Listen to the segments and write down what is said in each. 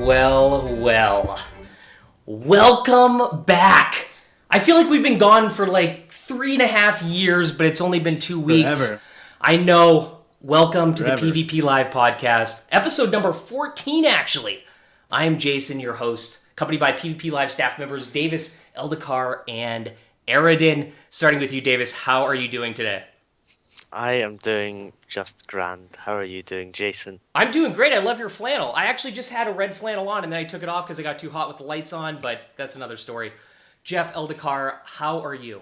Well. Welcome back. I feel like we've been gone for like 3.5 years, but it's only been 2 weeks. Forever. I know. Welcome to Forever. the PvP Live podcast, episode number 14, actually. I am Jason, your host, accompanied by PvP Live staff members Davis, Eldakar, and Aradin. Starting with you, Davis, how are you doing today? I am doing just grand. How are you doing, Jason? I'm doing great. I love your flannel. I actually just had a red flannel on, and then I took it off because it got too hot with the lights on, but that's another story. Jeff Eldakar, how are you?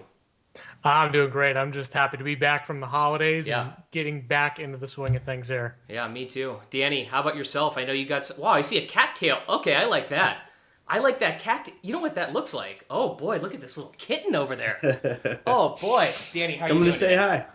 I'm doing great. I'm just happy to be back from the holidays Yeah. and getting back into the swing of things here. Yeah, me too. Danny, how about yourself? I know you got wow, I see a cattail. Okay, I like that. I like that cat. You know what that looks like? Oh boy, look at this little kitten over there. Oh boy, Danny, how are you Coming doing? to say hi.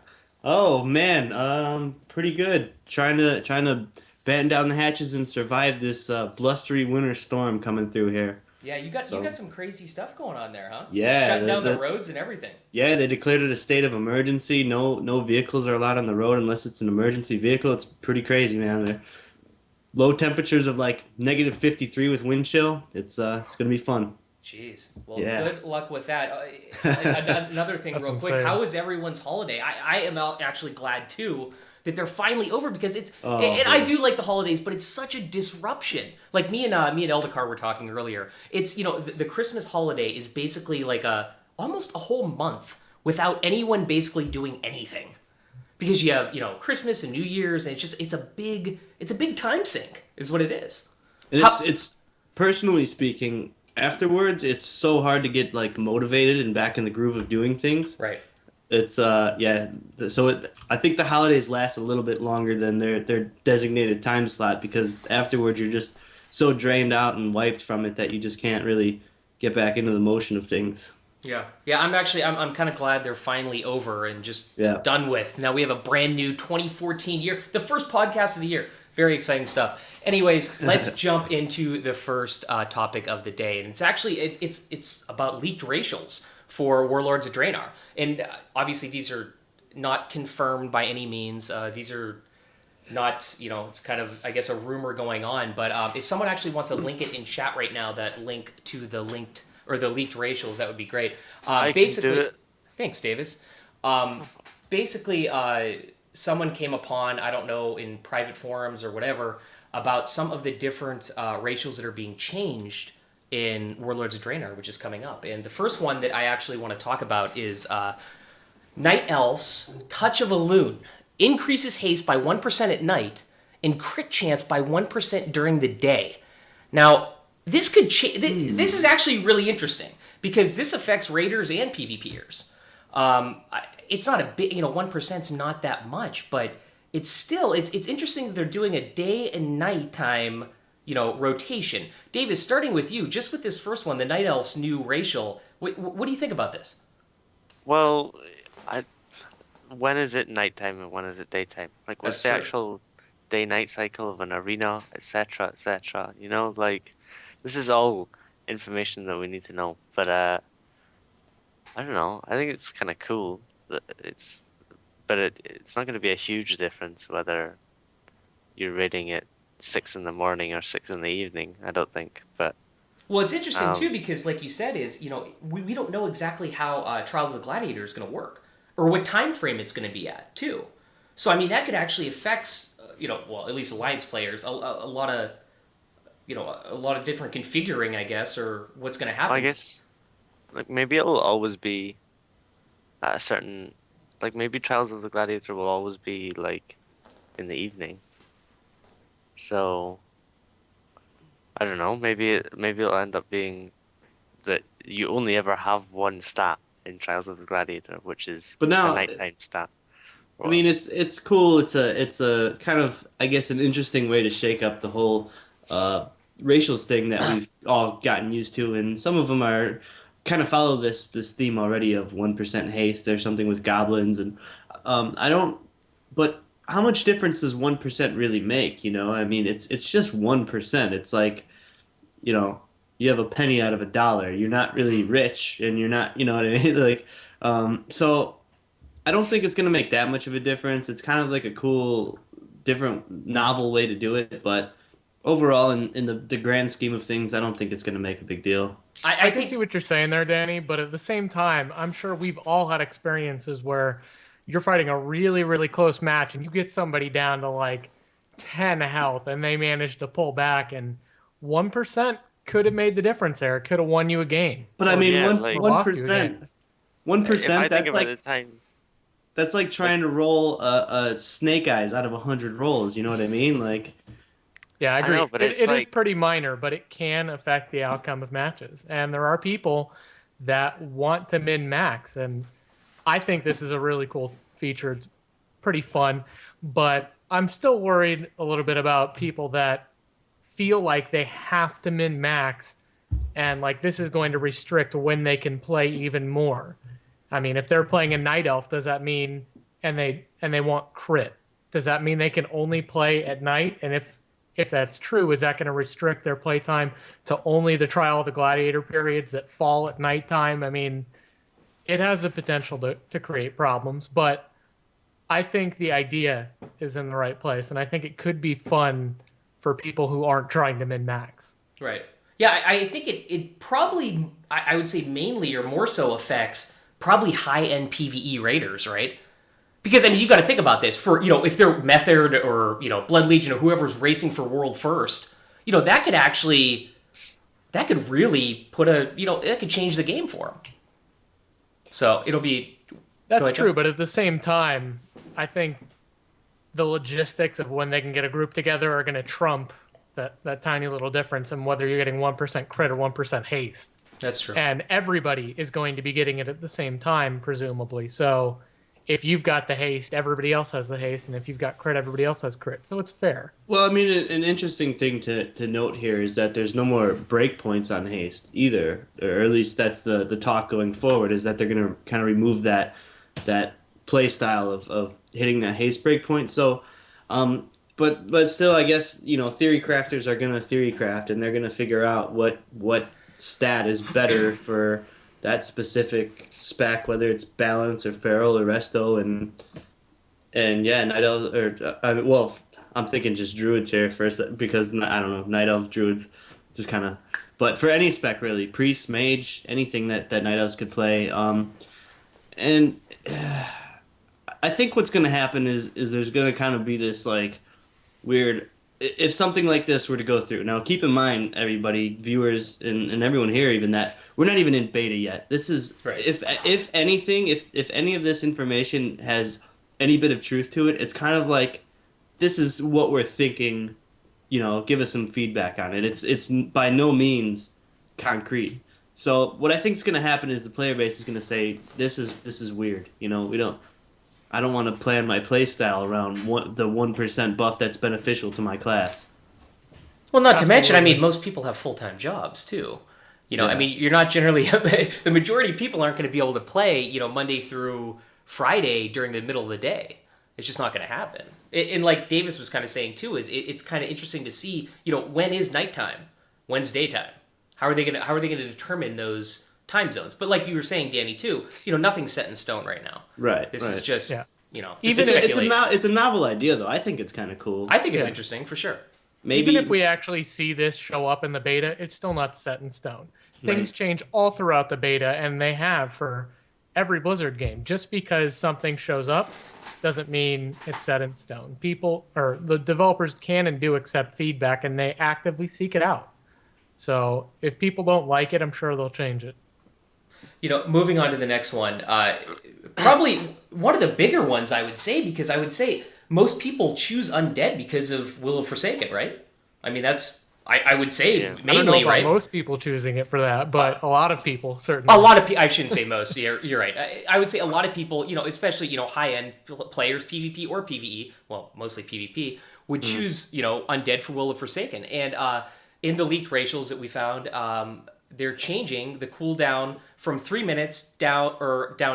Oh man, pretty good. Trying to batten down the hatches and survive this blustery winter storm coming through here. Yeah, you got some crazy stuff going on there, huh? Yeah, Shutting down the roads and everything. Yeah, they declared it a state of emergency. No vehicles are allowed on the road unless it's an emergency vehicle. It's pretty crazy, man. They're low temperatures of like negative 53 with wind chill. It's gonna be fun. Jeez. Well, Yeah. good luck with that. Another thing, That's real quick. insane. How was everyone's holiday? I am actually glad too that they're finally over because it's. Oh, and I man. do like the holidays, but it's such a disruption. Like me and Eldakar were talking earlier. It's the Christmas holiday is basically like almost a whole month without anyone basically doing anything. Because you have Christmas and New Year's, and it's a big time sink, is what it is. And How- it's personally speaking, afterwards it's so hard to get like motivated and back in the groove of doing things. Right. It's yeah. I think the holidays last a little bit longer than their designated time slot because afterwards you're just so drained out and wiped from it that you just can't really get back into the motion of things. Yeah. I'm kind of glad they're finally over and just Yeah. done with. Now we have a brand new 2014 year, the first podcast of the year. Very exciting stuff. Anyways, let's jump into the first topic of the day, and it's actually it's about leaked racials for Warlords of Draenor, and obviously these are not confirmed by any means. These are not, it's kind of, I guess, a rumor going on. But if someone actually wants to link it in chat right now, that link to the leaked racials, that would be great. I can do it. Thanks, Davis. Basically, someone came upon, I don't know, in private forums or whatever, about some of the different racials that are being changed in Warlords of Draenor, which is coming up. And the first one that I actually want to talk about is Night Elves, Touch of a Loon. Increases haste by 1% at night and crit chance by 1% during the day. Now, this could this is actually really interesting because this affects raiders and PvPers. It's not a big, 1% is not that much, but it's still it's interesting that they're doing a day and nighttime, rotation. Davis, starting with you, just with this first one, the Night Elves new racial. What do you think about this? Well, when is it nighttime and when is it daytime? Like, what's the That's true. actual day-night cycle of an arena, etc., etc.? This is all information that we need to know. But I don't know. I think it's kind of cool that it's not going to be a huge difference whether you're raiding at 6 in the morning or 6 in the evening. I don't think, but. Well, it's interesting too because, like you said, we don't know exactly how Trials of the Gladiator is going to work or what time frame it's going to be at too. So I mean that could actually affect at least Alliance players a lot of a lot of different configuring, I guess, or what's going to happen. I guess, like, maybe it'll always be at a certain, like, maybe Trials of the Gladiator will always be, like, in the evening. So, I don't know, maybe it'll end up being that you only ever have one stat in Trials of the Gladiator, which is But now- a nighttime stat. I mean, it's cool. It's a kind of, I guess, an interesting way to shake up the whole racials thing that we've all gotten used to, and some of them are kind of follow this theme already of 1% haste. There's something with goblins, and I don't. But how much difference does 1% really make? I mean, it's just 1%. It's like, you have a penny out of a dollar. You're not really rich, and you're not, you know what I mean? Like, so I don't think it's going to make that much of a difference. It's kind of like a cool, different, novel way to do it. But overall, in the grand scheme of things, I don't think it's going to make a big deal. I can think see what you're saying there, Danny, but at the same time, I'm sure we've all had experiences where you're fighting a really, really close match and you get somebody down to like 10 health and they manage to pull back, and 1% could have made the difference there. It could have won you a game. But I mean, yeah, one like- one Lost you again. percent, 1%. If I think That's about like the time, that's like trying to roll a snake eyes out of 100 rolls. You know what I mean? Like, Yeah, I agree. know, but it it's is like- pretty minor, but it can affect the outcome of matches. And there are people that want to min max, and I think this is a really cool feature. It's pretty fun, but I'm still worried a little bit about people that feel like they have to min max, and like this is going to restrict when they can play even more. I mean, if they're playing a night elf, does that mean and they want crit? Does that mean they can only play at night? And if that's true, is that going to restrict their playtime to only the Trial of the Gladiator periods that fall at nighttime? I mean, it has the potential to create problems, but I think the idea is in the right place, and I think it could be fun for people who aren't trying to min-max. Right. Yeah, I think it probably, I would say mainly or more so affects probably high-end PvE raiders, right? Because, I mean, you got to think about this. For, if they're Method or, Blood Legion or whoever's racing for world first, that could really put that could change the game for them. So it'll be... That's ahead, true, John. but at the same time, I think the logistics of when they can get a group together are going to trump that tiny little difference in whether you're getting 1% crit or 1% haste. That's true. And everybody is going to be getting it at the same time, presumably. So if you've got the haste, everybody else has the haste, and if you've got crit, everybody else has crit. So it's fair. well, I mean, an interesting thing to note here is that there's no more breakpoints on haste either, or at least that's the talk going forward. Is that they're going to kind of remove that play style of hitting that haste breakpoint. So, but still, I guess theory crafters are going to theory craft, and they're going to figure out what stat is better for that specific spec, whether it's balance or feral or resto, and yeah, night elves or I'm thinking just druids here first because I don't know, night elves, druids, just kind of, but for any spec really, priest, mage, anything that night elves could play, and I think what's going to happen is there's going to kind of be this like weird. If something like this were to go through, now keep in mind, everybody, viewers, and everyone here, even that we're not even in beta yet. This is Right. if anything, if any of this information has any bit of truth to it, it's kind of like this is what we're thinking. Give us some feedback on it. It's by no means concrete. So what I think is going to happen is the player base is going to say this is weird. We don't. I don't want to plan my playstyle around the 1% buff that's beneficial to my class. Well, not to mention, I Absolutely. mean, most people have full-time jobs, too. I Yeah. mean, you're not generally... the majority of people aren't going to be able to play, Monday through Friday during the middle of the day. It's just not going to happen. And like Davis was kind of saying, too, is it's kind of interesting to see, when is nighttime? When's daytime? How are they going to determine those time zones? But like you were saying, Danny, too, nothing's set in stone right now. Right. This is just, Yeah. this Even is if- speculation. It's a novel idea though. I think it's kind of cool. I think it's Yeah. interesting, for sure. Maybe Even if we actually see this show up in the beta, it's still not set in stone. Things Right. change all throughout the beta, and they have for every Blizzard game. Just because something shows up doesn't mean it's set in stone. People or the developers can and do accept feedback, and they actively seek it out. So if people don't like it, I'm sure they'll change it. Moving on to the next one, probably one of the bigger ones, I would say, because I would say most people choose Undead because of Will of Forsaken, right? I mean, that's, I would say, Yeah. I don't know mainly, about right? most people choosing it for that, but a lot of people certainly. A lot of people, I shouldn't say most, you're right. I would say a lot of people, especially, high-end players, PvP or PvE, well, mostly PvP, would choose, Undead for Will of Forsaken. And in the leaked racials that we found, they're changing the cooldown from 3 minutes down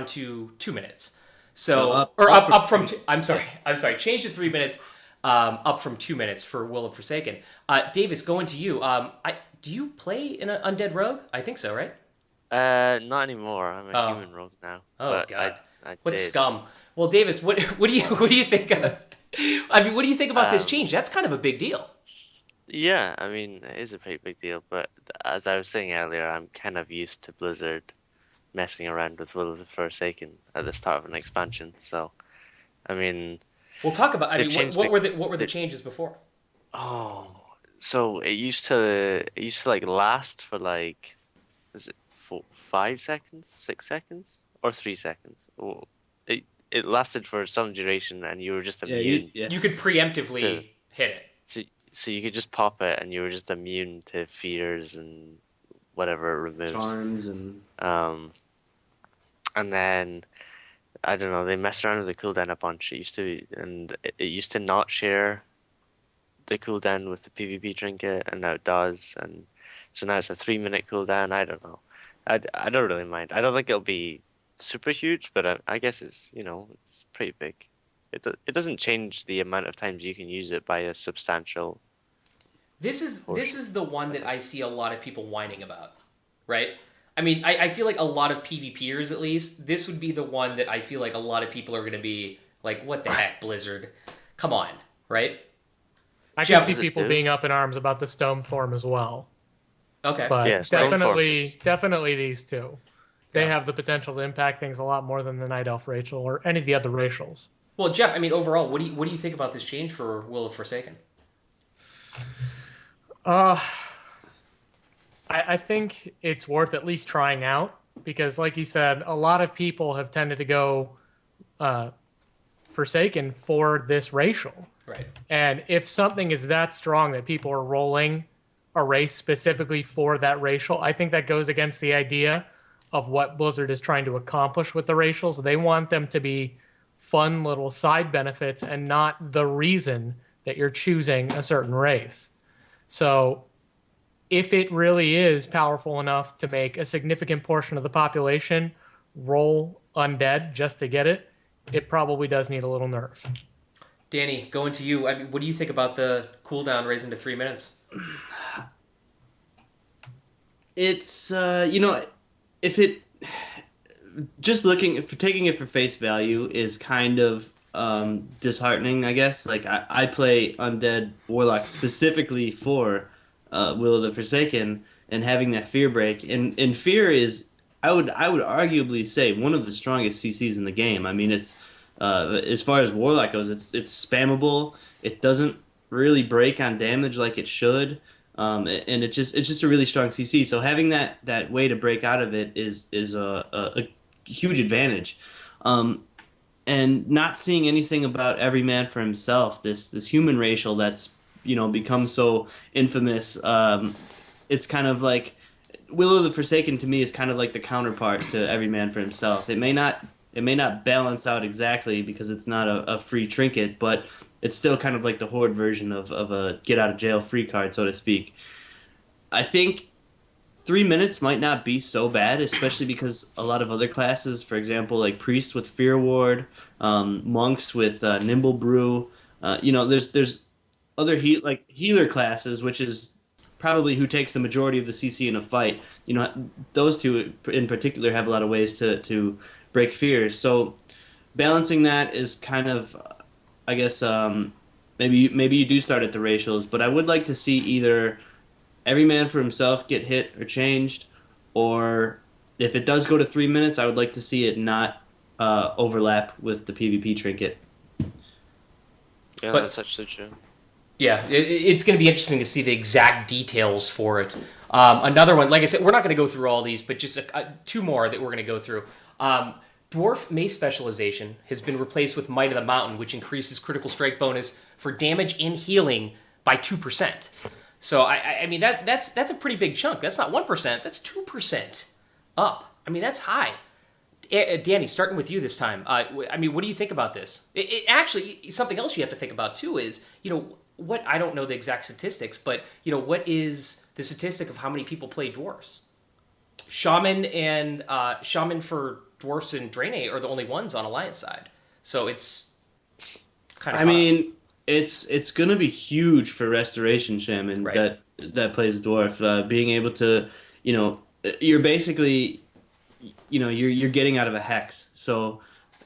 to 2 minutes. So, No, up from, I'm sorry, change to 3 minutes, up from 2 minutes for Will of Forsaken. Davis, going to you. Do you play in an Undead Rogue? I think so, right? Not anymore. I'm a Oh. human rogue now. Oh, but God. I What did. scum? Well, Davis, what do you think? I mean, what do you think about this change? That's kind of a big deal. Yeah, I mean, it is a pretty big deal, but as I was saying earlier, I'm kind of used to Blizzard messing around with Will of the Forsaken at the start of an expansion. So, I mean, We'll talk about. I they've mean, changed what were the the changes before? oh, so it used to like last for like, is it 5 seconds, 6 seconds, or 3 seconds? Oh, it lasted for some duration, and you were just Yeah, immune yeah. You could to preemptively hit it. so you could just pop it, and you were just immune to fears and whatever it removes. Charms and Um, and then I don't know, they messed around with the cooldown a bunch. It used to be, and it used to not share the cooldown with the PvP trinket, and now it does. And so now it's a 3 minute cooldown. I don't know. I don't really mind. I don't think it'll be super huge, but I guess it's pretty big. It doesn't change the amount of times you can use it by a substantial This portion. is the one that I see a lot of people whining about, right? I mean, I feel like a lot of PvPers at least, this would be the one that I feel like a lot of people are going to be like, what the heck, Blizzard? Come on, right? I can Jeff, What see does it people do? being up in arms about the stone form as well, okay, Yeah, but right. Stoneform definitely, is definitely these two. They Yeah. have the potential to impact things a lot more than the Night Elf Rachel or any of the other racials. Well, Jeff, I mean, overall, what do you think about this change for Will of Forsaken? Uh, I think it's worth at least trying out because, like you said, a lot of people have tended to go uh, Forsaken for this racial. Right. And if something is that strong that people are rolling a race specifically for that racial, I think that goes against the idea of what Blizzard is trying to accomplish with the racials. They want them to be fun little side benefits and not the reason that you're choosing a certain race. So if it really is powerful enough to make a significant portion of the population roll undead just to get it, it probably does need a little nerf. Danny, going to you. I mean, what do you think about the cooldown raising to 3 minutes? it's if it just looking for taking it for face value is kind of disheartening, I guess. Like I play undead warlock specifically for Will of the Forsaken and having that fear break and fear is I would arguably say one of the strongest CCs in the game. I mean it's as far as warlock goes, it's spammable. It doesn't really break on damage like it should. And it's just a really strong CC. So having that way to break out of it is a huge advantage. Um, and not seeing anything about every man for himself, this human racial that's become so infamous. It's kind of like Will of the Forsaken to me is kind of like the counterpart to Every Man for Himself. It may not balance out exactly because it's not a free trinket, but it's still kind of like the horde version of a get out of jail free card, so to speak. I think 3 minutes might not be so bad, especially because a lot of other classes, for example, like priests with fear ward, monks with nimble brew, there's other like healer classes, which is probably who takes the majority of the CC in a fight. Those two in particular have a lot of ways to break fears. So balancing that is kind of, I guess, maybe you do start at the racials, but I would like to see either every man for himself get hit or changed, or if it does go to 3 minutes, I would like to see it not overlap with the PvP trinket. Yeah, But that's actually true. yeah, it's going to be interesting to see the exact details for it. Another one, like I said, we're not going to go through all these, but just two more that we're going to go through. Dwarf Mace specialization has been replaced with Might of the Mountain, which increases critical strike bonus for damage and healing by 2%. So I mean that's a pretty big chunk. That's not 1%. That's 2% up. I mean that's high. Danny, starting with you this time. I mean, what do you think about this? It actually something else you have to think about too is what I don't know the exact statistics, but what is the statistic of how many people play dwarfs? Shaman for dwarfs and Draenei are the only ones on Alliance side, so it's kind of I caught up. mean, it's gonna be huge for Restoration Shaman Right. that plays dwarf. Being able to, you're basically, you're getting out of a hex. So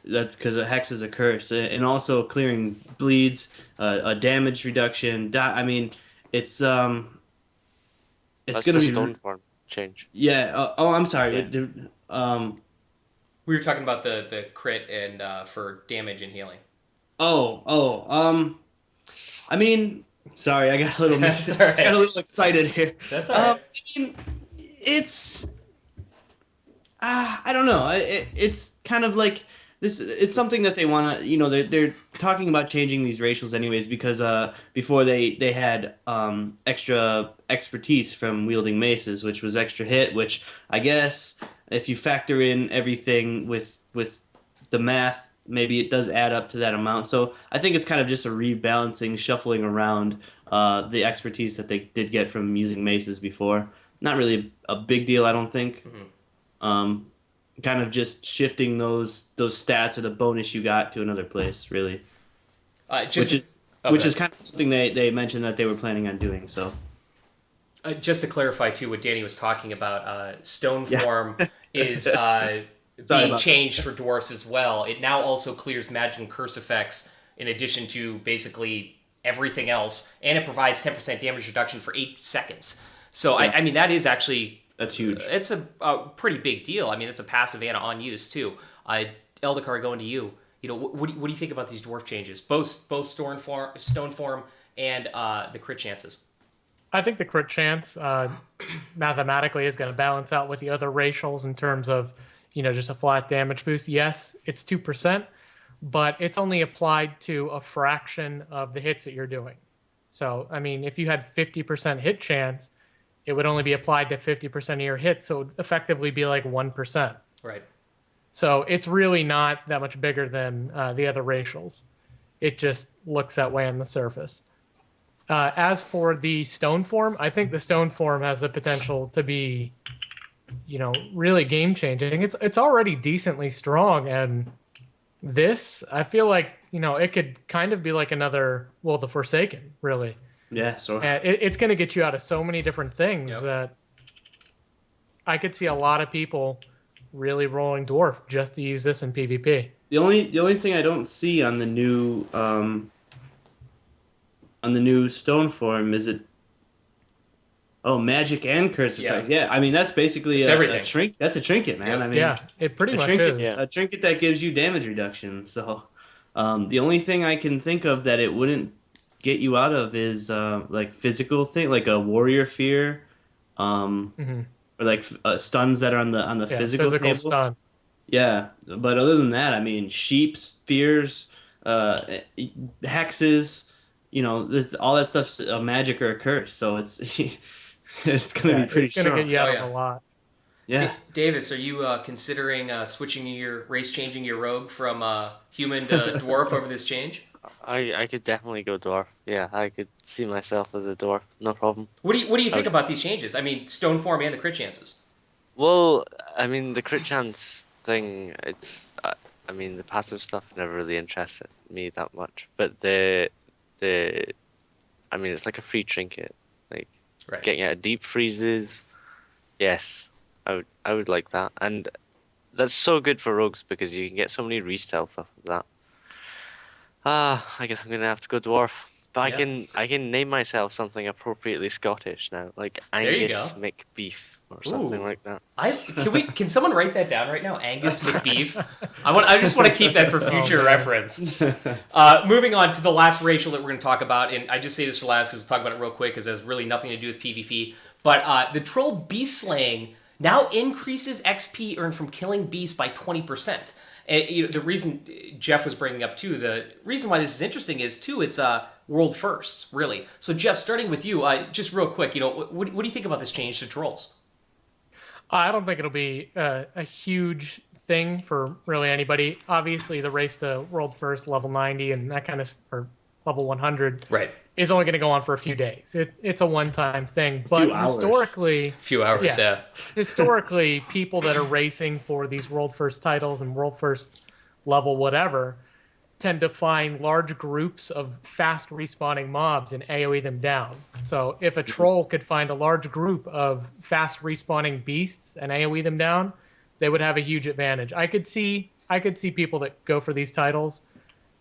that's because a hex is a curse, and also clearing bleeds, a damage reduction. I mean, it's That's gonna the be stone form change. yeah. Oh, I'm sorry. Yeah. We were talking about the crit and for damage and healing. Oh. I mean, sorry, I got a little That's all got right. a little excited here. That's all right. I mean, it's I don't know. It's kind of like this. It's something that they want to. They're talking about changing these racials anyways because before they had extra expertise from wielding maces, which was extra hit. Which I guess if you factor in everything with the math, maybe it does add up to that amount. So I think it's kind of just a rebalancing, shuffling around the expertise that they did get from using maces before. Not really a big deal, I don't think. Um, Kind of just shifting those stats or the bonus you got to another place, really, Just which is oh, which go is ahead. kind of something they mentioned that they were planning on doing. So Just to clarify too, what Danny was talking about, stone Yeah. form is Sorry being about changed for dwarfs as well. It now also clears magic and curse effects in addition to basically everything else, and it provides 10% damage reduction for 8 seconds. So Yeah. I mean that is actually that's huge. it's a pretty big deal. I mean it's a passive and on use too. Eldakar, going to you. You know what do you think about these dwarf changes? Both stone form and the crit chances. I think the crit chance mathematically is going to balance out with the other racials in terms of, just a flat damage boost. Yes, it's 2%, but it's only applied to a fraction of the hits that you're doing. So, I mean, if you had 50% hit chance, it would only be applied to 50% of your hits. So it would effectively be like 1%. Right. So it's really not that much bigger than the other racials. It just looks that way on the surface. As for the stone form, I think the stone form has the potential to be, really game changing. It's already decently strong, and this I feel like it could kind of be like another the Forsaken, really. Yeah. So And it's going to get you out of so many different things Yep. that I could see a lot of people really rolling dwarf just to use this in PvP. the only thing I don't see on the new stone form is it. Oh, magic and curse Yeah. effect. Yeah, I mean that's basically It's a everything. That's a trinket, man. Yep. I mean, Yeah, it pretty a much trinket, is. Yeah. a trinket that gives you damage reduction. So, the only thing I can think of that it wouldn't get you out of is like physical thing, like a warrior fear, Mhm. or like stuns that are on the Yeah, physical physical table. stun. Yeah, but other than that, I mean, sheeps, fears, uh, hexes, all that stuff's a magic or a curse. So it's it's gonna Yeah, be pretty it's gonna get strong. you out Oh, of yeah. a lot. Yeah. Davis, are you considering switching your race, changing your rogue from human to dwarf over this change? I could definitely go dwarf. Yeah, I could see myself as a dwarf. No problem. What do you I think would, about these changes? I mean, stone form and the crit chances. well, I mean, the crit chance thing, I mean, the passive stuff never really interested me that much. But the, I mean, it's like a free trinket. Like, Right. getting out of deep freezes, yes, I would like that. And that's so good for rogues because you can get so many restealths off of that. I guess I'm gonna have to go dwarf. But I Yeah. can name myself something appropriately Scottish now, like There you Angus go. McBeef or something Ooh. like that. Can someone write that down right now? Angus McBeef. I just want to keep that for future man. reference. Moving on to the last racial that we're going to talk about, and I just say this for last because we'll talk about it real quick because it has really nothing to do with PvP. But the Troll Beast Slaying now increases XP earned from killing beasts by 20%. And, the reason Jeff was bringing up too, the reason why this is interesting is too, it's world firsts, really. So Jeff, starting with you, just real quick, what do you think about this change to trolls? I don't think it'll be a huge thing for really anybody. Obviously, the race to world first, level 90, and that kind of, or level 100, Right. is only going to go on for a few days. It's a one-time thing. But few hours. historically, Few hours, yeah. historically, people that are racing for these world first titles and world first level whatever tend to find large groups of fast respawning mobs and AoE them down. So if a troll could find a large group of fast respawning beasts and AoE them down, they would have a huge advantage. I could see people that go for these titles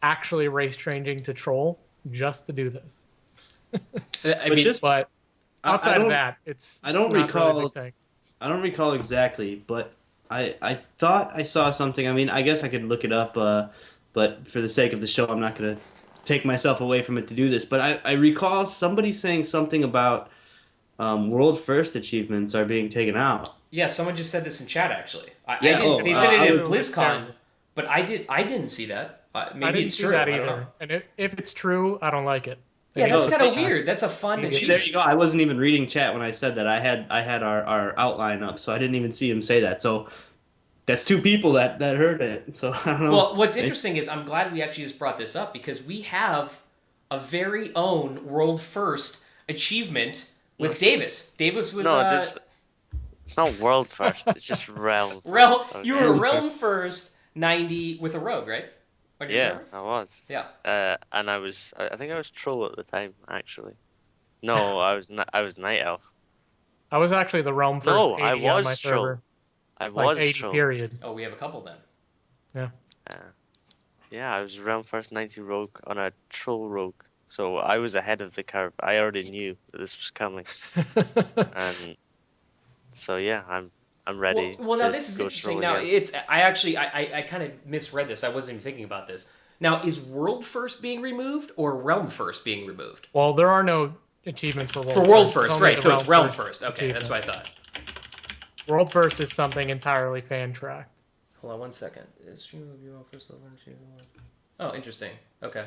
actually race changing to troll just to do this. I But mean, just But I outside of don't that, it's I don't not really a recall big thing. I don't recall exactly, but I thought I saw something. I mean, I guess I could look it up, but for the sake of the show, I'm not gonna take myself away from it to do this. But I recall somebody saying something about world first achievements are being taken out. yeah, someone just said this in chat actually. I Yeah. didn't. Oh, They If said it's it in true, it's BlizzCon, terrible. but I didn't see that. I Maybe didn't it's see true. that I don't know. either. And if it's true, I don't like it. I Yeah, think that's Oh, it's kind of see- weird. That's a fun See, See, achievement. there you go. I wasn't even reading chat when I said that. I had our outline up, so I didn't even see him say that. So that's two people that heard it. So I don't know. Well, what's interesting is I'm glad we actually just brought this up because we have a very own world first achievement with Davis. Davis was No, just it's not world first. It's just realm. realm. first, okay? You were realm first 90 with a rogue, right? On your Yeah, server? I was. Yeah. And I think I was troll at the time, actually. No, I was night elf. I was actually the realm first No, 80 I on my was troll. server. I Like was 80 troll. period. Oh, we have a couple then. Uh, yeah, I was realm first 90 rogue on a troll rogue. So I was ahead of the curve. I already knew that this was coming. And so yeah, I'm ready Well, now to this is go interesting. troll Now again. it's I kind of misread this. I wasn't even thinking about this. Now is world first being removed or realm first being removed? Well, there are no achievements for world For world There's first, only right? the So it's realm first. Okay, achievement. that's what I thought. World first is something entirely fan tracked. Hold on one second. Is stream of you on first level? Oh, interesting. Okay.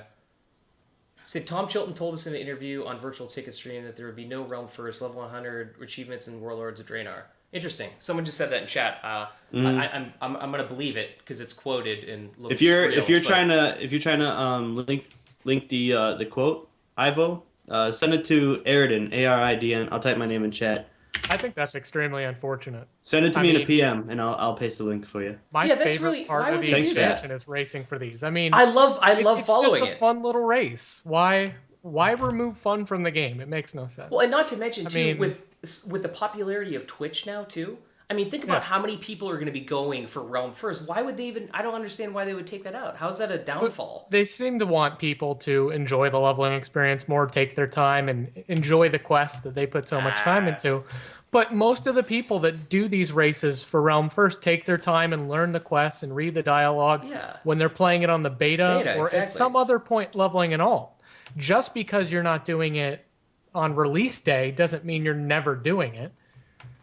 Said Tom Chilton told us in an interview on Virtual Ticket Stream that there would be no realm first level 100 achievements in Warlords of Draenor. Interesting. Someone just said that in chat. I'm gonna believe it because it's quoted and looks. If you're real, if you're but- trying to link the quote, Ivo, send it to Aridin, Aridn. I'll type my name in chat. I think that's extremely unfortunate. Send it to I me in a mean- PM, and I'll paste the link for you. My Yeah, that's favorite really- part why of would the they do that? expansion is racing for these. I mean, I love it's following just a it. fun little race. Why remove fun from the game? It makes no sense. Well, and not to mention too, mean- with the popularity of Twitch now too. I mean, think about Yeah. how many people are going to be going for Realm first. Why would they even? I don't understand why they would take that out. How's that a downfall? They seem to want people to enjoy the leveling experience more, take their time, and enjoy the quests that they put so much time into. But most of the people that do these races for Realm First take their time and learn the quests and read the dialogue Yeah. when they're playing it on the beta, or at exactly. some other point leveling at all. Just because you're not doing it on release day doesn't mean you're never doing it.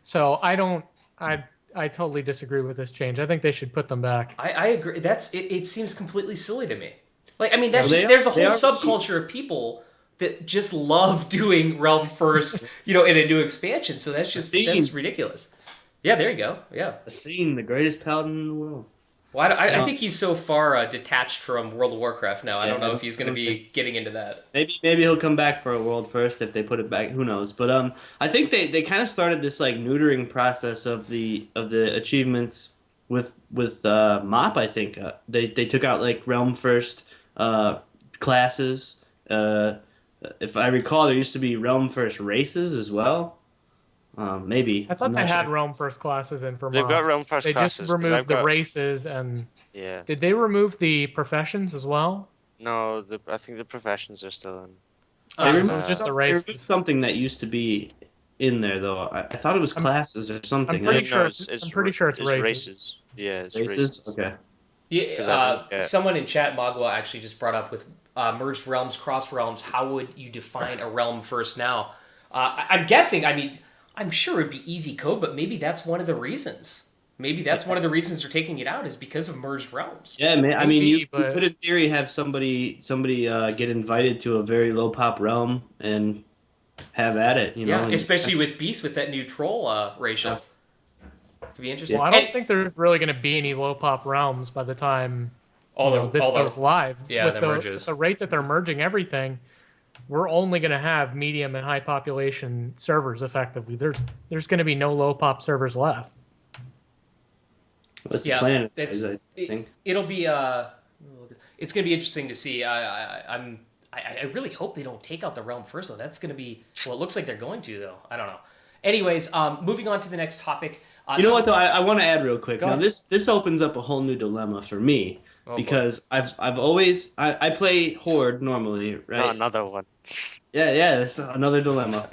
So I totally disagree with this change. I think they should put them back. I agree. It seems completely silly to me. Like, I mean, that's Well, just they there's a are- they whole are- subculture of people that just love doing Realm first, in a new expansion. So that's just Athene. that's ridiculous. Yeah, there you go. Yeah. Athene, the greatest paladin in the world. Well, I Yeah. think he's so far detached from World of Warcraft now. I don't Yeah, know if he's going to be getting into that. Maybe he'll come back for a world first if they put it back. Who knows? But I think they kind of started this like neutering process of the achievements with MOP. I think they took out like realm first classes. If I recall, there used to be realm first races as well. Maybe I thought I'm they not had sure. Realm First classes in for They've got MOB. realm first They classes. just 'cause I've removed the got- races, and Yeah. did they remove the professions as well? No, I think the professions are still in. They Um, removed so it's just the they races. removed something that used to be in there though. I thought it was classes or something. I'm pretty No, sure I'm pretty sure it's races. Yeah, it's races. Okay. Yeah, 'Cause I think, someone in chat, Magua, actually just brought up with merged realms, cross realms. How would you define a realm first now? I'm guessing. I mean, I'm sure it'd be easy code, but maybe that's one of the reasons. Maybe that's one of the reasons they're taking it out is because of merged realms. Yeah, man. I mean, Maybe, you but- could in theory have somebody get invited to a very low pop realm and have at it. You know. Yeah, and- especially with Beast with that new troll racial. Could be interesting. Well, I don't And- think there's really going to be any low pop realms by the time this although- goes live. yeah, with the the, merges. with the rate that they're merging everything, we're only going to have medium and high population servers effectively. There's going to be no low pop servers left. What's the Yeah, plan? it's- I think. It'll be it's gonna be interesting to see. I really hope they don't take out the realm first though. That's gonna be well. It looks like they're going to though. I don't know. Anyways, moving on to the next topic. You know what though? I want to add real quick. Go Now ahead. this opens up a whole new dilemma for me Oh, boy. because I've always I play Horde normally, Oh, right? another one. Yeah, that's another dilemma.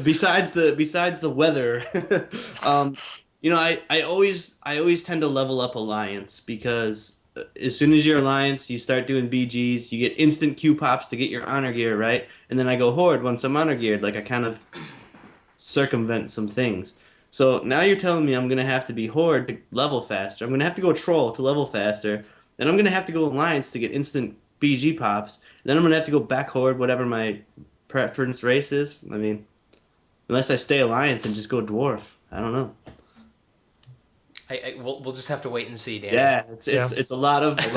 Besides the weather, um, I always tend to level up alliance because as soon as you're alliance, you start doing BGs, you get instant Q pops to get your honor gear, right? And then I go horde once I'm honor geared, like I kind of circumvent some things. So now you're telling me I'm gonna have to be horde to level faster. I'm gonna have to go troll to level faster. Then I'm gonna have to go alliance to get instant BG pops. Then I'm gonna have to go back horde, whatever my preference race is. I mean, unless I stay alliance and just go dwarf. I don't know. We'll just have to wait and see, Danny. Yeah, it's a lot of Maybe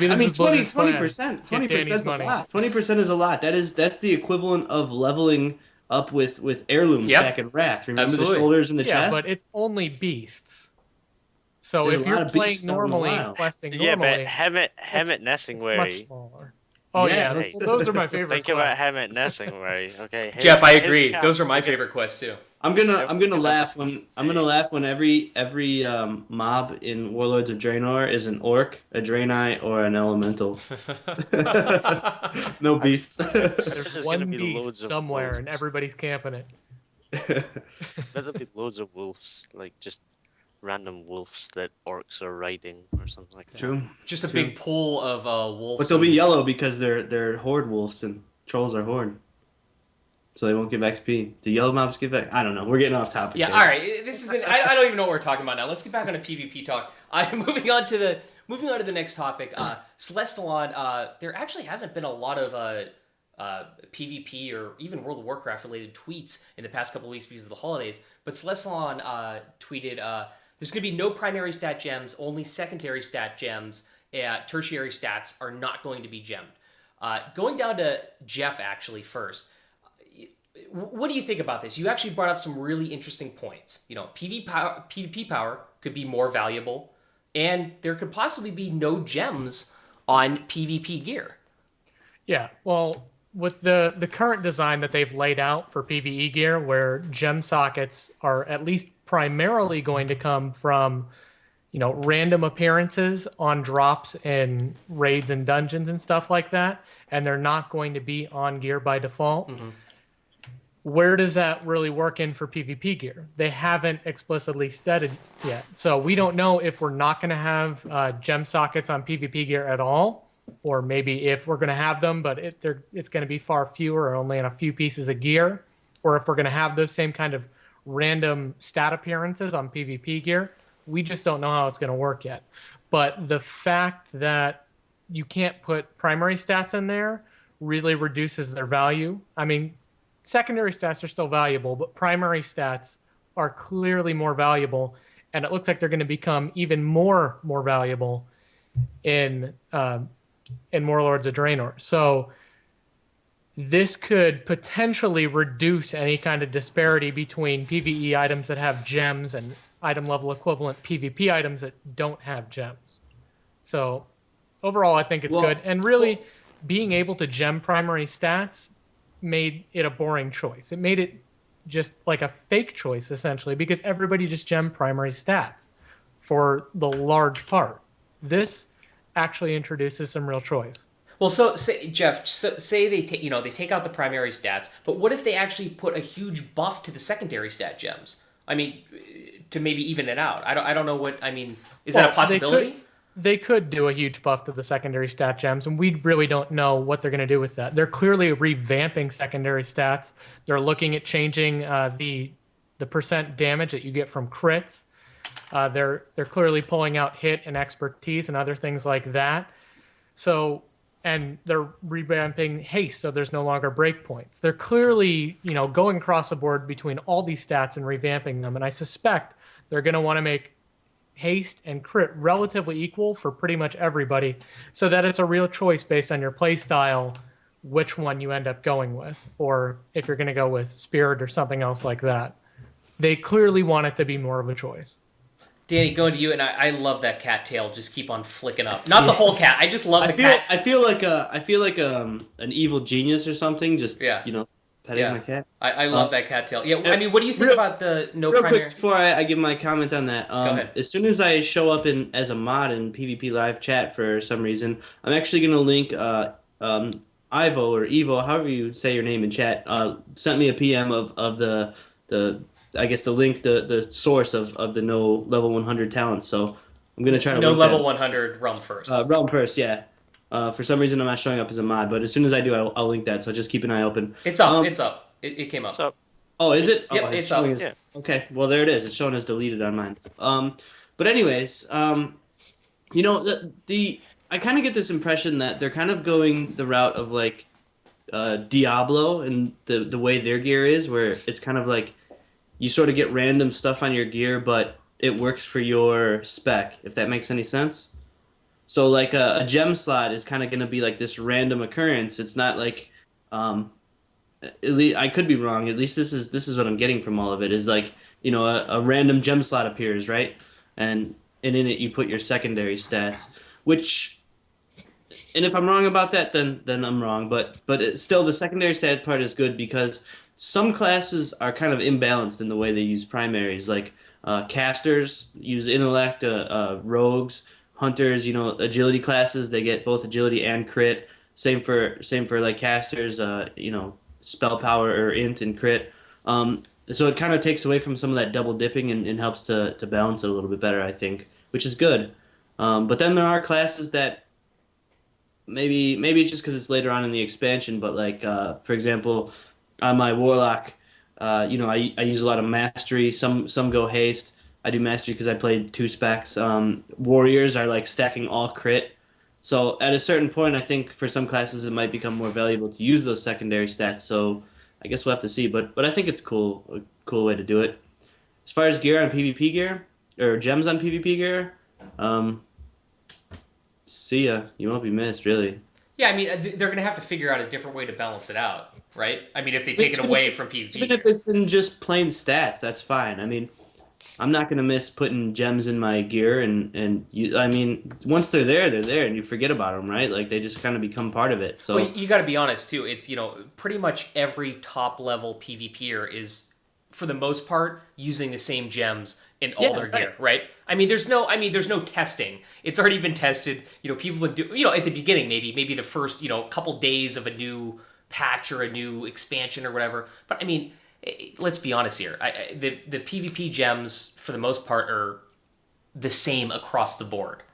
I this mean, is Blizzard's plan. 20%, Get 20% Danny's is a money. lot. 20% is a lot. That's the equivalent of leveling up with heirlooms Yep. back in Wrath. Remember Absolutely. the shoulders and the Yeah, chest? but it's only beasts. So There's a if lot you're of playing beasts out in the normally and wild. questing Yeah, normally, but Hemet it's much Nessingwary. smaller. Oh yeah, Yes. those are my favorite. Think about quests. Hemet Nessingary. Okay. Jeff, I his agree. cap- Those are my okay, favorite quests too. I'm gonna Every- laugh when every mob in Warlords of Draenor is an orc, a Draenei, or an elemental. No beasts. There's There's gonna one be beast loads of somewhere, wolves. and everybody's camping it. There'll be loads of wolves, like just random wolves that orcs are riding or something like that. True. Just a True. big pool of wolves. But they'll be and- yellow because they're horde wolves and trolls are horde. So they won't give XP. Do yellow mobs give XP? I don't know. We're getting off topic. Yeah, here. all right. This is I don't even know what we're talking about now. Let's get back on to PvP talk. Moving on to the next topic. Celestalon. There actually hasn't been a lot of PvP or even World of Warcraft related tweets in the past couple of weeks because of the holidays. But Celestalon tweeted, "There's going to be no primary stat gems, only secondary stat gems. Tertiary stats are not going to be gemmed." Going down to Jeff actually first. What do you think about this? You actually brought up some really interesting points. PvP power could be more valuable, and there could possibly be no gems on PvP gear. Yeah, well, with the current design that they've laid out for PvE gear, where gem sockets are at least primarily going to come from, random appearances on drops in raids and dungeons and stuff like that, and they're not going to be on gear by default. Mm-hmm. Where does that really work in for PvP gear? They haven't explicitly said it yet. So we don't know if we're not going to have gem sockets on PvP gear at all, or maybe if we're going to have them, but it's going to be far fewer or only on a few pieces of gear, or if we're going to have those same kind of random stat appearances on PvP gear. We just don't know how it's going to work yet. But the fact that you can't put primary stats in there really reduces their value. I mean, secondary stats are still valuable, but primary stats are clearly more valuable, and it looks like they're going to become even more valuable in Warlords of Draenor. So this could potentially reduce any kind of disparity between PvE items that have gems and item level equivalent PvP items that don't have gems. So overall, I think it's good. And really, being able to gem primary stats made it a boring choice. It made it just like a fake choice, essentially, because everybody just gemmed primary stats for the large part. This actually introduces some real choice. Well, say they take out the primary stats, but what if they actually put a huge buff to the secondary stat gems? I mean, to maybe even it out. I don't know what I mean. Is that a possibility? They could do a huge buff to the secondary stat gems, and we really don't know what they're going to do with that. They're clearly revamping secondary stats. They're looking at changing the percent damage that you get from crits. They're clearly pulling out hit and expertise and other things like that. So, and they're revamping haste, so there's no longer breakpoints. They're clearly, going across the board between all these stats and revamping them. And I suspect they're going to want to make haste and crit relatively equal for pretty much everybody, so that it's a real choice based on your play style which one you end up going with, or if you're going to go with spirit or something else like that. They clearly want it to be more of a choice. Danny, going to you, and I love that cat tail. Just keep on flicking up. Not the whole cat. I just love the cat. I feel like an evil genius or something. Just petting my cat. I love that cat tail. Yeah, I mean, what do you think about the no real primary? quick before I give my comment on that? Go ahead. As soon as I show up as a mod in PvP live chat for some reason, I'm actually gonna link um, Ivo or Evo, however you say your name in chat, sent me a PM of the I guess the link, the source of the no level 100 talents. So I'm gonna try to No link level that. 100 realm first. Realm Purse, yeah. For some reason, I'm not showing up as a mod, but as soon as I do, I'll link that. So just keep an eye open. It's up. Um, It's up. It came up. So oh, is it? Oh, Yep, it's it's showing up. as yeah, okay. Well, there it is. It's showing as deleted on mine. But anyways, the I kind of get this impression that they're kind of going the route of like Diablo and the way their gear is, where it's kind of like you sort of get random stuff on your gear, but it works for your spec, if that makes any sense. So like a gem slot is kind of going to be like this random occurrence. It's not like at least I could be wrong. At least this is what I'm getting from all of it is like, a random gem slot appears, right? And in it you put your secondary stats, which and if I'm wrong about that, then I'm wrong. Still, the secondary stat part is good because some classes are kind of imbalanced in the way they use primaries. Like casters use intellect, rogues, hunters. Agility classes they get both agility and crit. Same for like casters. Spell power or int and crit. So it kind of takes away from some of that double dipping and helps to balance it a little bit better, I think, which is good. But then there are classes that maybe it's just because it's later on in the expansion, but like for example, on my warlock, I use a lot of mastery. Some go haste. I do mastery because I played two specs. Warriors are like stacking all crit. So at a certain point, I think for some classes it might become more valuable to use those secondary stats. So I guess we'll have to see. But I think it's a cool way to do it. As far as gear on PvP gear or gems on PvP gear, um, see ya. You won't be missed, really. Yeah, I mean, they're going to have to figure out a different way to balance it out, right? I mean, if they take it away from PvP. Even if it's in just plain stats, that's fine. I mean, I'm not gonna miss putting gems in my gear, and I mean, once they're there, and you forget about them, right? Like they just kind of become part of it. So Well, you got to be honest too. It's pretty much every top level PvPer is, for the most part, using the same gems in all Yeah, their right. gear, right? I mean, there's no testing. It's already been tested. People would do, at the beginning, maybe the first, couple days of a new patch or a new expansion or whatever. But I mean, let's be honest here. The PvP gems, for the most part, are the same across the board,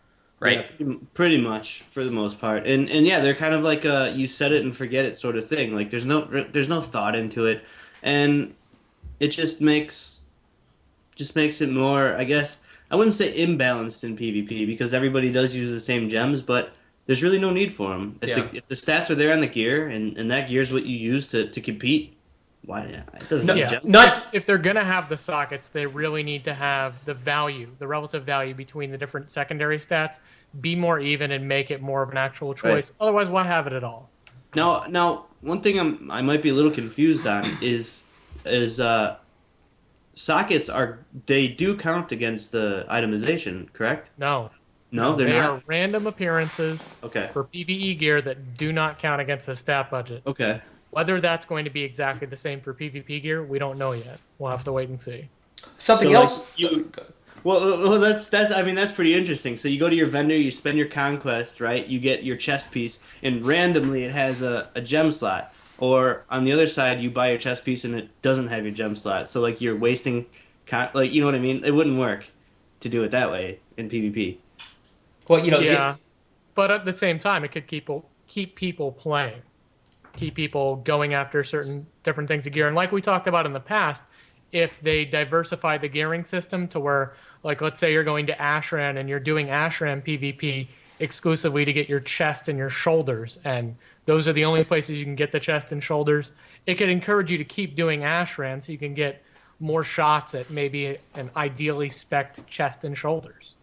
right? yeah, pretty much for the most part, and yeah, they're kind of like a you set it and forget it sort of thing. Like there's no thought into it, and it just makes it more, I guess, I wouldn't say imbalanced in PvP because everybody does use the same gems, but there's really no need for them. Yeah. If the stats are there on the gear and that gear is what you use to compete, why? It doesn't No, need Yeah. gems. Not If they're going to have the sockets, they really need to have the value, the relative value between the different secondary stats be more even and make it more of an actual choice. Otherwise, why have it at all? Now, one thing I might be a little confused on is sockets they do count against the itemization, correct? No. No, they're They not. are random appearances Okay. for PvE gear that do not count against the stat budget. Okay. Whether that's going to be exactly the same for PvP gear, we don't know yet. We'll have to wait and see. something So, like, else. Well, that's pretty interesting. So you go to your vendor, you spend your conquest, right? You get your chest piece, and randomly it has a gem slot. Or on the other side, you buy your chest piece and it doesn't have your gem slot. So like you're wasting, like you know what I mean? It wouldn't work to do it that way in PvP. Well, Yeah. But at the same time, it could keep people playing, keep people going after certain different things of gear. And like we talked about in the past, if they diversify the gearing system to where, like, let's say you're going to Ashran and you're doing Ashran PvP exclusively to get your chest and your shoulders, and those are the only places you can get the chest and shoulders, it could encourage you to keep doing Ashran so you can get more shots at maybe an ideally spec'd chest and shoulders.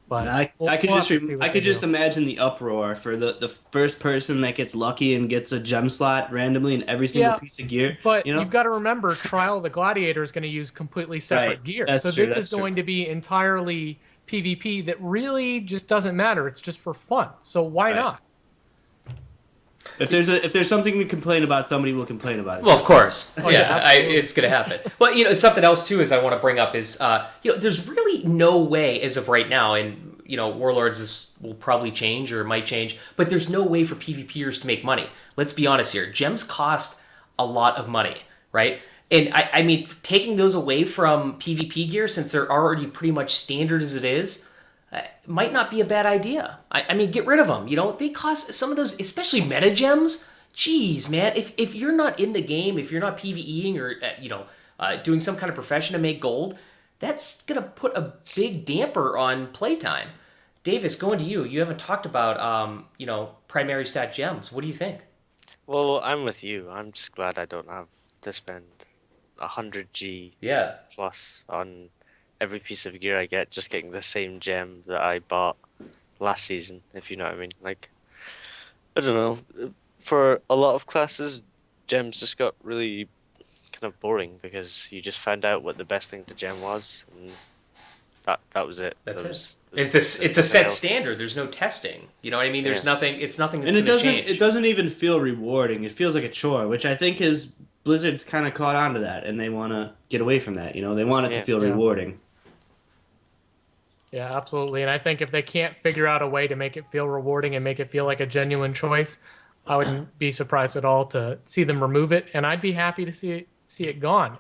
But I could we'll have to see what I they could just do. imagine the uproar for the first person that gets lucky and gets a gem slot randomly in every single Yeah, piece of gear. But You know? you've got to remember, Trial of the Gladiator is going to use completely separate Right. gear. That's So true, this that's is true. going to be entirely PvP that really just doesn't matter. It's just for fun. So why Right. not? If there's something to complain about, somebody will complain about it. Well, of course. Oh, yeah, absolutely. It's going to happen. Well, something else, too, is I want to bring up is, there's really no way, as of right now, and, Warlords will probably change or might change, but there's no way for PvPers to make money. Let's be honest here. Gems cost a lot of money, right? And I mean, taking those away from PvP gear, since they're already pretty much standard as it is, might not be a bad idea. I mean, get rid of them. They cost some of those, especially meta gems. Jeez, man, if you're not in the game, if you're not PvEing or doing some kind of profession to make gold, that's gonna put a big damper on playtime. Davis, going to you. You haven't talked about primary stat gems. What do you think? Well, I'm with you. I'm just glad I don't have to spend 100G Yeah. plus on every piece of gear I get, just getting the same gem that I bought last season, if you know what I mean. Like, I don't know. For a lot of classes, gems just got really kind of boring because you just found out what the best thing to gem was, and that was it. That's There it. was It's a nothing set else. standard. There's no testing. You know what I mean? There's Yeah. nothing. It's nothing that's And going to change. it doesn't even feel rewarding. It feels like a chore, which I think is Blizzard's kind of caught on to that, and they want to get away from that. They want it to Yeah. feel Yeah. rewarding. Yeah, absolutely. And I think if they can't figure out a way to make it feel rewarding and make it feel like a genuine choice, I wouldn't be surprised at all to see them remove it, and I'd be happy to see it gone.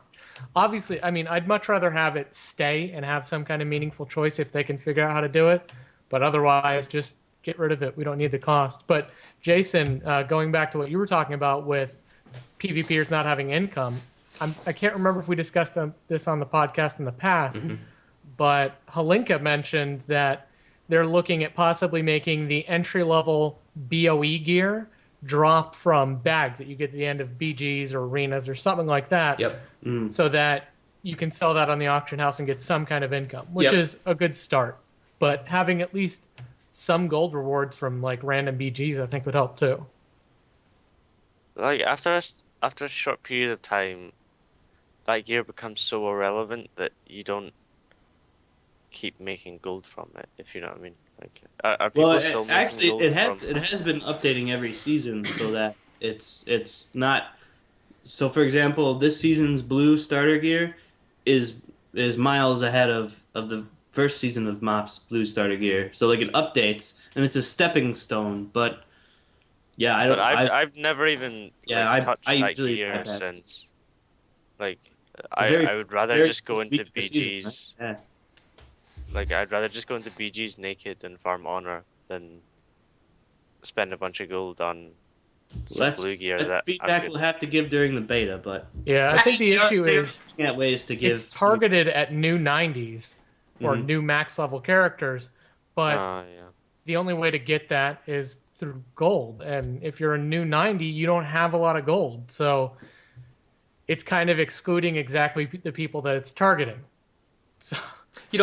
Obviously, I mean, I'd much rather have it stay and have some kind of meaningful choice if they can figure out how to do it. But otherwise, just get rid of it. We don't need the cost. But Jason, going back to what you were talking about with PvPers not having income, I can't remember if we discussed this on the podcast in the past, but Halinka mentioned that they're looking at possibly making the entry-level BOE gear drop from bags that you get at the end of BGs or arenas or something like that. Yep. So that you can sell that on the auction house and get some kind of income, which Yep. is a good start. But having at least some gold rewards from like random BGs, I think would help too. Like after a short period of time, that gear becomes so irrelevant that you don't keep making gold from it, if you know what I mean. Like, are people Well, still making actually, gold it has from... been updating every season so that it's not. So, for example, this season's blue starter gear is miles ahead of the first season of MOP's blue starter gear. So, like, it updates and it's a stepping stone. But yeah, I don't. But I've never even Yeah, like, touched I that easily gear bypass. since. Like, Very- I would rather very just go first into week of the season, BGs. right? Yeah. Like, I'd rather just go into BGs naked and farm honor than spend a bunch of gold on some That's blue gear that's that I'm feedback good. we'll have to give during the beta, but Yeah, I think the issue they're is looking at ways to give. it's targeted at new 90s or Mhm. new max level characters, but Yeah. the only way to get that is through gold. And if you're a new 90, you don't have a lot of gold. So it's kind of excluding exactly the people that it's targeting. So,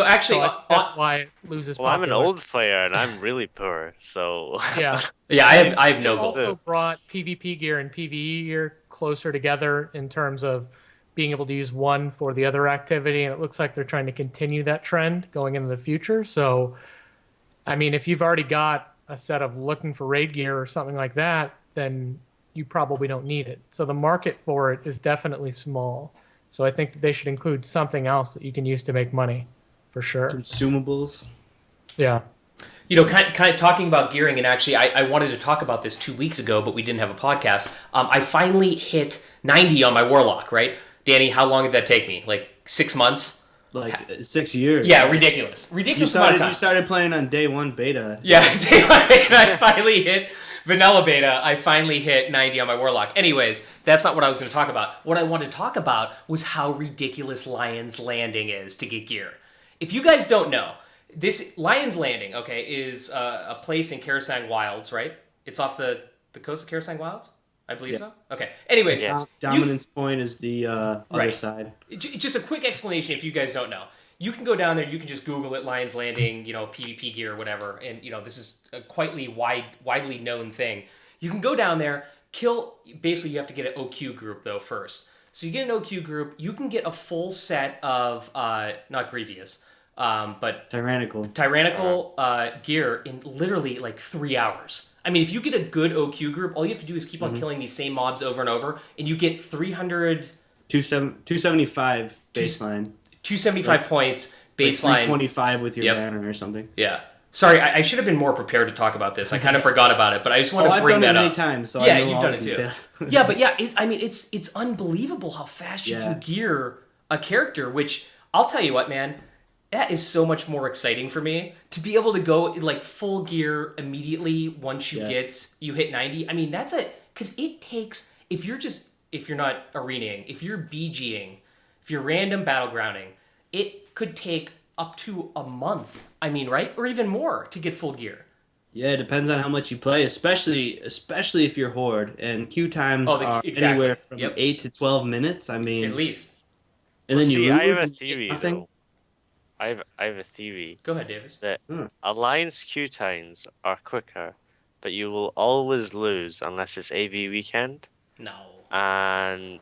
Actually, that's why it loses Well, I'm an popular- old player and I'm really poor, so Yeah. yeah, I have no It gold. also brought PvP gear and PvE gear closer together in terms of being able to use one for the other activity. And it looks like they're trying to continue that trend going into the future. So, I mean, if you've already got a set of looking for raid gear or something like that, then you probably don't need it. So the market for it is definitely small. So I think that they should include something else that you can use to make money, for sure. consumables. Yeah. Kind of talking about gearing, and actually, I wanted to talk about this 2 weeks ago, but we didn't have a podcast. I finally hit 90 on my Warlock, right? Danny, how long did that take me? Like 6 months? Like 6 years. Yeah, ridiculous. You Ridiculous amount of started time. you started playing on day one beta. Yeah, I finally hit vanilla beta. I finally hit 90 on my Warlock. Anyways, that's not what I was going to talk about. What I wanted to talk about was how ridiculous Lion's Landing is to get gear. If you guys don't know, this Lion's Landing, okay, is a place in Karasang Wilds, right? It's off the coast of Karasang Wilds? I believe Yeah. so. Okay. Anyways, Yeah. Dominance Point is the other Right. side. Just a quick explanation if you guys don't know. You can go down there, you can just Google it, Lion's Landing, PvP gear or whatever, and this is a widely known thing. You can go down there, basically you have to get an OQ group though first. So you get an OQ group, you can get a full set of, not Grievous, but Tyrannical. gear in literally like 3 hours. I mean, if you get a good OQ group, all you have to do is keep on killing these same mobs over and over, and you get 275 baseline. 275 points, Like baseline. 325 with your Yep. banner or something. Yeah. Sorry, I should have been more prepared to talk about this. I kind of forgot about it, but I just want Oh, to I've bring done it that many up. times, so Yeah, I know you've all done the it too. details. Yeah, but yeah, it's unbelievable how fast you Yeah. can gear a character. Which I'll tell you what, man, that is so much more exciting for me to be able to go like full gear immediately once you Yeah. you hit 90. I mean, that's because it takes if you're not arenaing, if you're BGing, if you're random battlegrounding, it could take up to a month. I mean, right, or even more to get full gear. Yeah, it depends on how much you play, especially if you're Horde. And queue times Oh, are exactly. anywhere from Yep, 8 to 12 minutes. I at mean, least. and Well, then you see, I have lose a and you get theory nothing. though. I have a theory Go ahead, Davis. that Hmm. Alliance queue times are quicker, but you will always lose unless it's AV weekend. No. And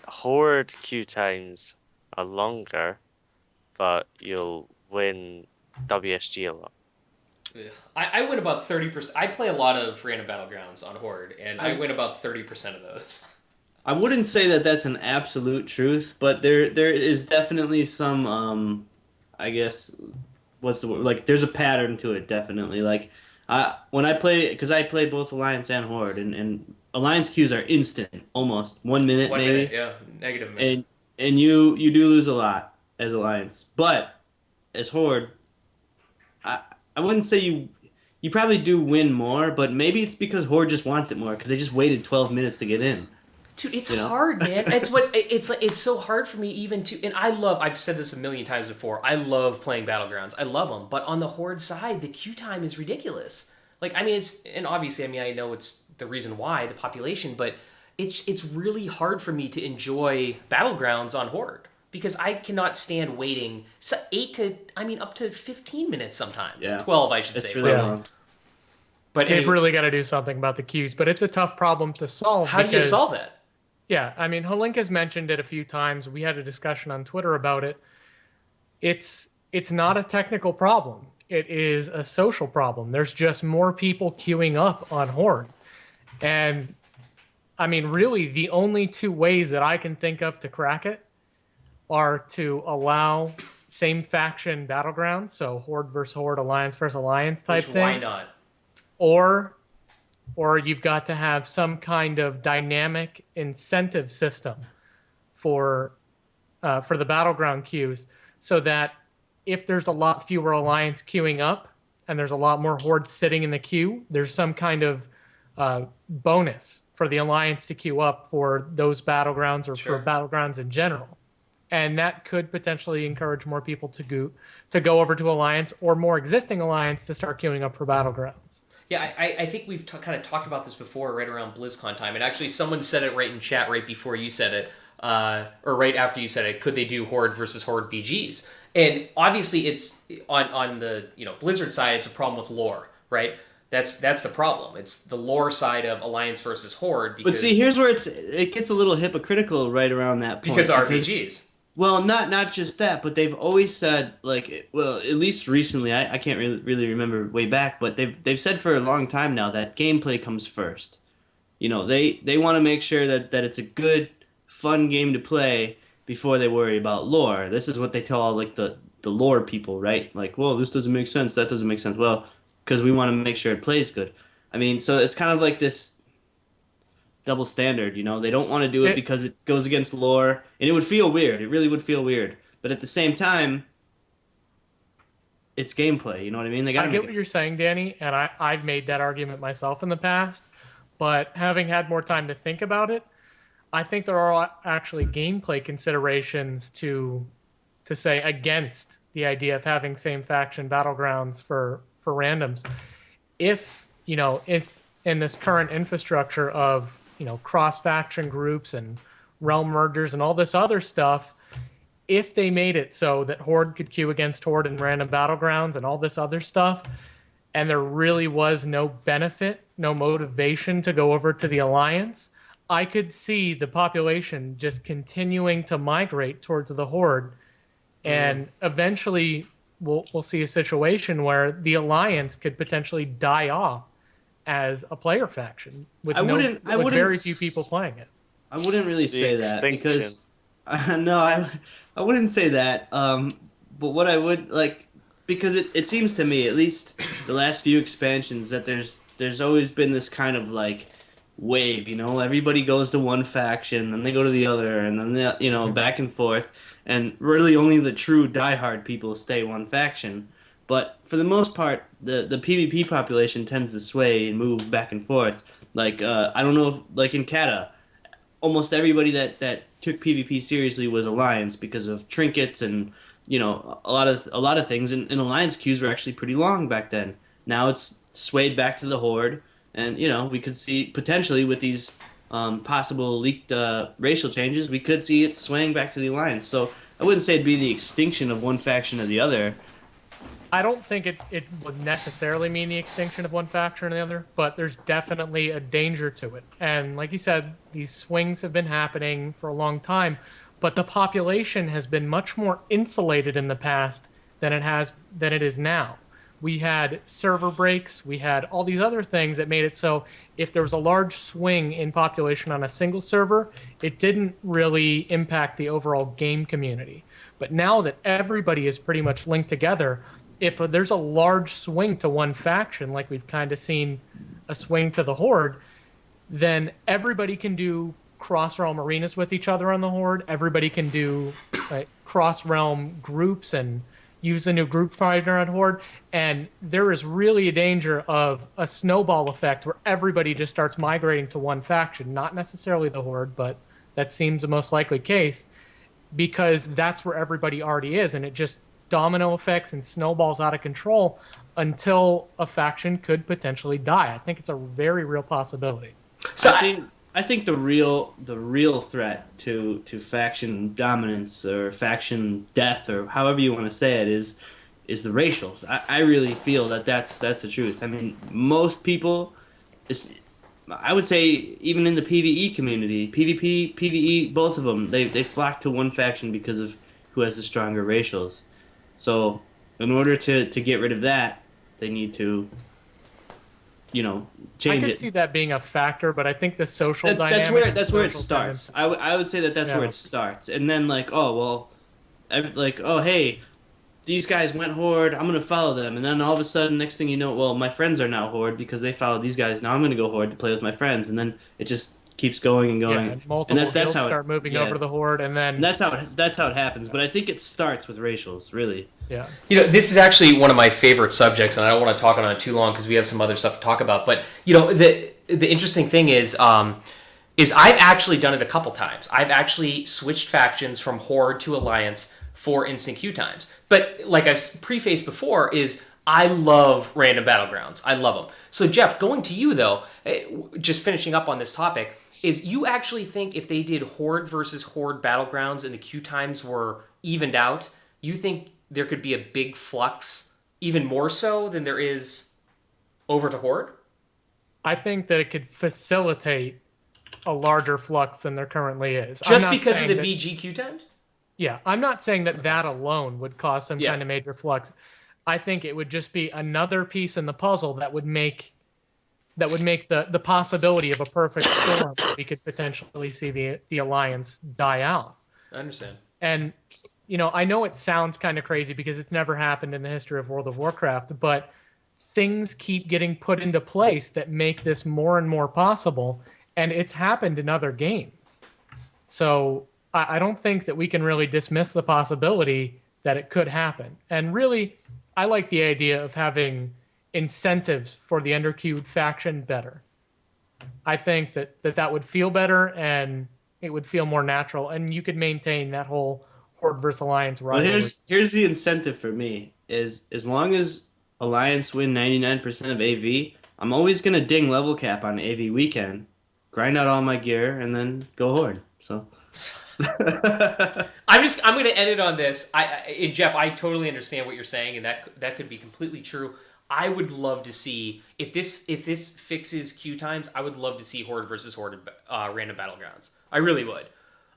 Horde queue times are longer, but you'll win WSG a lot. Ugh. I win about 30%. I play a lot of random battlegrounds on Horde, and I win about 30% of those. I wouldn't say that that's an absolute truth, but there is definitely some I guess what's the word? Like there's a pattern to it definitely. Like I when I play because I play both Alliance and Horde and Alliance queues are instant, almost 1 minute 1 minute, maybe, yeah, negative minute. and you do lose a lot as Alliance, but as Horde, I I wouldn't say you probably do win more, but maybe it's because Horde just wants it more because they just waited 12 minutes to get in. Dude, it's You know? hard, man. It's so hard for me even to. And I've said this a million times before. I love playing battlegrounds. I love them, but on the Horde side, the queue time is ridiculous. Like, I mean, and obviously, I mean, I know it's the reason why the population, but it's really hard for me to enjoy battlegrounds on Horde because I cannot stand waiting 8 to up to 15 minutes sometimes. Yeah. 12, I should It's say. really Yeah. long. But They've anyway, really got to do something about the queues, but it's a tough problem to solve. how do you because- solve that? Yeah, I mean, Halink has mentioned it a few times. We had a discussion on Twitter about it. It's not a technical problem. It is a social problem. There's just more people queuing up on Horde. And I mean, really, the only two ways that I can think of to crack it are to allow same faction battlegrounds, so Horde versus Horde, Alliance versus Alliance type Which, thing, why not? or you've got to have some kind of dynamic incentive system for the battleground queues, so that if there's a lot fewer Alliance queuing up and there's a lot more Horde sitting in the queue, there's some kind of bonus for the Alliance to queue up for those battlegrounds or Sure. for battlegrounds in general. And that could potentially encourage more people to go over to Alliance, or more existing Alliance to start queuing up for battlegrounds. Yeah, I think we've kind of talked about this before, right around BlizzCon time. And actually, someone said it right in chat right before you said it, or right after you said it. Could they do Horde versus Horde BGs? And obviously, it's on the Blizzard side. It's a problem with lore, right? That's the problem. It's the lore side of Alliance versus Horde. Because, But see, here's where it gets a little hypocritical right around that point. because RPGs. Well, not just that, but they've always said well, at least recently, I can't really remember way back, but they've said for a long time now that gameplay comes first. They want to make sure that it's a good, fun game to play before they worry about lore. This is what they tell all the lore people, right? Like, well, this doesn't make sense, that doesn't make sense. Well, because we want to make sure it plays good. I mean, so it's kind of like this double standard, they don't want to do it because it goes against lore, and it would feel weird. It really would feel weird. But at the same time, it's gameplay. You know what I mean? They got I to get make what you're saying, Danny, and I've made that argument myself in the past. But having had more time to think about it, I think there are actually gameplay considerations to say against the idea of having same faction battlegrounds for randoms. If in this current infrastructure of cross faction groups and realm mergers and all this other stuff, if they made it so that Horde could queue against Horde in random battlegrounds and all this other stuff, and there really was no benefit, no motivation to go over to the Alliance, I could see the population just continuing to migrate towards the Horde, and eventually we'll see a situation where the Alliance could potentially die off as a player faction with very few people playing it. I wouldn't really say that extinction. because no, I wouldn't say that. But what I would like, because it seems to me, at least the last few expansions that there's always been this kind of like wave, everybody goes to one faction, then they go to the other, and then back and forth, and really only the true diehard people stay one faction. But for the most part, the PvP population tends to sway and move back and forth. Like I don't know if like in Kata, almost everybody that took PvP seriously was Alliance because of trinkets and a lot of things. And Alliance queues were actually pretty long back then. Now it's swayed back to the Horde, and we could see potentially with these possible leaked racial changes, we could see it swaying back to the Alliance. So I wouldn't say it'd be the extinction of one faction or the other. I don't think it would necessarily mean the extinction of one faction or the other, but there's definitely a danger to it. And like you said, these swings have been happening for a long time, but the population has been much more insulated in the past than it is now. We had server breaks, we had all these other things that made it so if there was a large swing in population on a single server, it didn't really impact the overall game community. But now that everybody is pretty much linked together, if there's a large swing to one faction, like we've kind of seen a swing to the Horde, then everybody can do cross-realm arenas with each other on the Horde. Everybody can do cross-realm groups and use the new group finder on Horde. And there is really a danger of a snowball effect where everybody just starts migrating to one faction. Not necessarily the Horde, but that seems the most likely case because that's where everybody already is. And it just domino effects and snowballs out of control until a faction could potentially die. I think it's a very real possibility. So I think the real threat to faction dominance or faction death or however you want to say it is the racials. I really feel that's the truth. I mean, most people, I would say even in the PvE community, PvP, PvE, both of them, they flock to one faction because of who has the stronger racials. So, in order to get rid of that, they need to, change it. I could see that being a factor, but I think the social that's dynamic. that's where it starts. I would say that's where it starts, and then hey, these guys went Horde. I'm gonna follow them, and then all of a sudden, next thing you know, well, my friends are now Horde because they followed these guys. Now I'm gonna go Horde to play with my friends, and then it just keeps going and going. Yeah, and multiple that's guilds how start moving over to the Horde, and then that's how it happens. But I think it starts with racials, really. Yeah. This is actually one of my favorite subjects, and I don't want to talk on it too long because we have some other stuff to talk about. But the interesting thing is I've actually done it a couple times. I've actually switched factions from Horde to Alliance for instant queue times. But like I've prefaced before, is I love random battlegrounds. I love them. So Jeff, going to you though, just finishing up on this topic, is you actually think if they did Horde versus Horde battlegrounds and the queue times were evened out, you think there could be a big flux, even more so than there is over to Horde? I think that it could facilitate a larger flux than there currently is. Just because of the BGQ times? Yeah, I'm not saying that alone would cause some kind of major flux. I think it would just be another piece in the puzzle that would make the possibility of a perfect storm. We could potentially see the Alliance die out. I understand. And I know it sounds kind of crazy because it's never happened in the history of World of Warcraft, but things keep getting put into place that make this more and more possible, and it's happened in other games. So I don't think that we can really dismiss the possibility that it could happen. And really, I like the idea of having incentives for the underqueued faction better. I think that would feel better, and it would feel more natural, and you could maintain that whole Horde versus Alliance rivalry. Well, here's the incentive for me is as long as Alliance win 99% of AV, I'm always gonna ding level cap on AV weekend, grind out all my gear, and then go Horde. So I'm gonna end it on this. Jeff, I totally understand what you're saying, and that could be completely true. I would love to see if this fixes queue times. I would love to see Horde versus Horde random battlegrounds. I really would.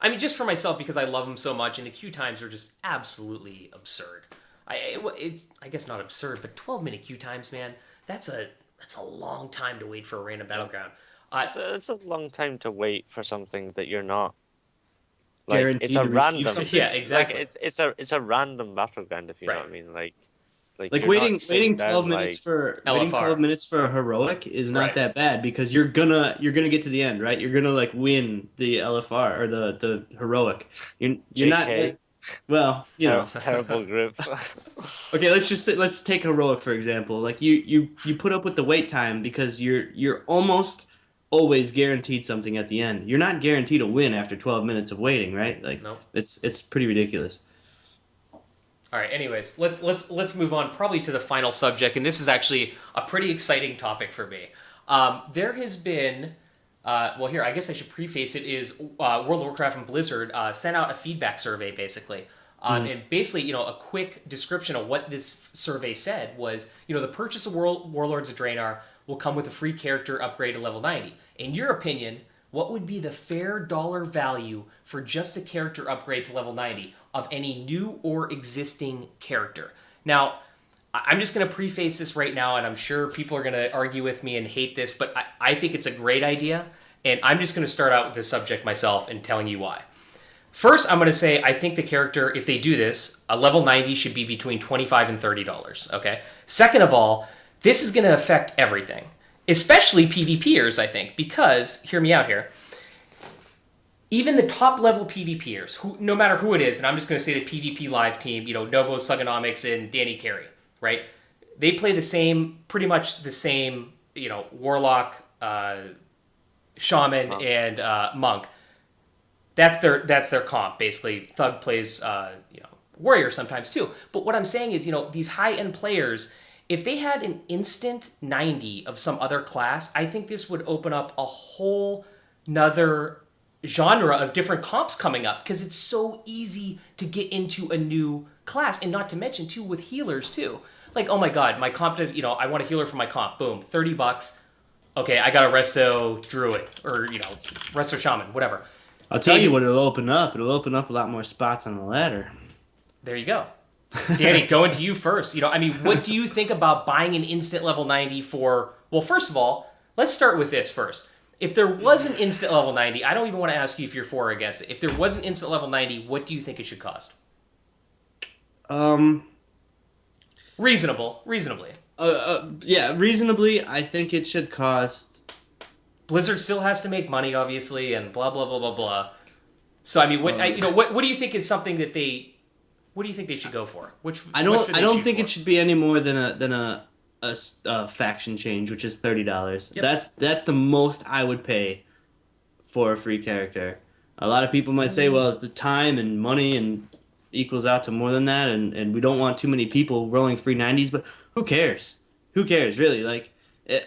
I mean, just for myself because I love them so much, and the queue times are just absolutely absurd. It's I guess not absurd, but 12-minute queue times, man. That's a long time to wait for a random battleground. It's a long time to wait for something that you're not. Guaranteed it's a to receive random. something. Yeah, exactly. It's a random battleground, if you know what I mean. Like, Like you're waiting not sitting waiting down, 12 minutes for waiting LFR. 12 minutes for a heroic is not Right. that bad because you're gonna get to the end, right? You're gonna like win the LFR or the heroic. You're not JK, well, you know. terrible group. Okay, let's take heroic for example. Like you put up with the wait time because you're almost always guaranteed something at the end. You're not guaranteed a win after 12 minutes of waiting, right? Like Nope. it's pretty ridiculous. All right. Anyways, let's move on probably to the final subject, and this is actually a pretty exciting topic for me. There has been, well, here I guess I should preface it is World of Warcraft and Blizzard sent out a feedback survey basically, and basically a quick description of what this survey said was the purchase of Warlords of Draenor will come with a free character upgrade to level 90. In your opinion, what would be the fair dollar value for just a character upgrade to level 90 of any new or existing character? Now, I'm just going to preface this right now, and I'm sure people are going to argue with me and hate this, but I think it's a great idea, and I'm just going to start out with this subject myself and telling you why. First, I'm going to say I think the character, if they do this, a level 90 should be between $25 and $30, okay? Second of all, this is going to affect everything, especially PvPers, I think, because, hear me out here, even the top level PvPers, who, no matter who it is, and I'm just going to say the PvP live team, Novo Sugonomics and Danny Carey, right? They play pretty much the same, Warlock, Shaman, and Monk. That's their comp, basically. Thug plays, Warrior sometimes too. But what I'm saying is, these high-end players, if they had an instant 90 of some other class, I think this would open up a whole nother genre of different comps coming up because it's so easy to get into a new class, and not to mention too with healers too. Like, oh my god, my comp does, I want a healer for my comp. Boom, $30. Okay, I got a Resto Druid or Resto Shaman, whatever. I'll tell you what it'll open up. It'll open up a lot more spots on the ladder. There you go. Danny, going to you first. What do you think about buying an instant level 90 for... Well, first of all, let's start with this first. If there was an instant level 90, I don't even want to ask you if you're for or against it. If there was an instant level 90, what do you think it should cost? Reasonably. Yeah, reasonably, I think it should cost... Blizzard still has to make money, obviously, and blah, blah, blah, blah, blah. So, what do you think is something that they... What do you think they should go for? I don't think it should be any more than a faction change, which is $30. Yep. That's the most I would pay for a free character. A lot of people might say, well, the time and money and equals out to more than that, and we don't want too many people rolling free 90s, but who cares? Who cares, really? Like,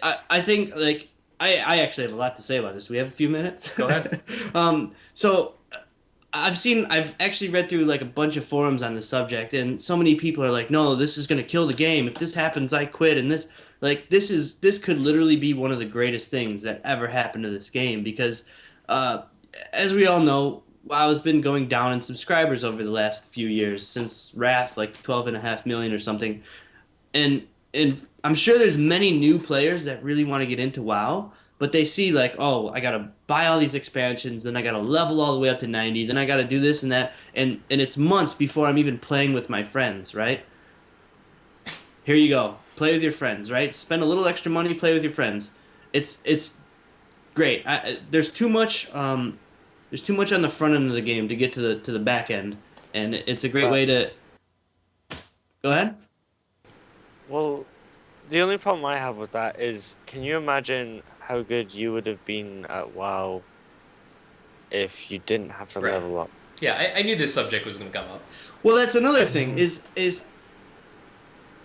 I think, like, I actually have a lot to say about this. We have a few minutes? Go ahead. So I've actually read through like a bunch of forums on the subject, and so many people are like, no, this is going to kill the game. If this happens, I quit. And this could literally be one of the greatest things that ever happened to this game because, as we all know, WoW has been going down in subscribers over the last few years since Wrath, like 12.5 million or something. And I'm sure there's many new players that really want to get into WoW, but they see like, oh, I gotta buy all these expansions, then I gotta level all the way up to 90, then I gotta do this and that, and it's months before I'm even playing with my friends, right? Here you go, play with your friends, right? Spend a little extra money, play with your friends. It's great. There's too much on the front end of the game to get to the back end, and it's a great way to. Go ahead. Well, the only problem I have with that is, can you imagine how good you would have been at WoW if you didn't have to Right. level up? Yeah, I knew this subject was going to come up. Well, that's another thing. Is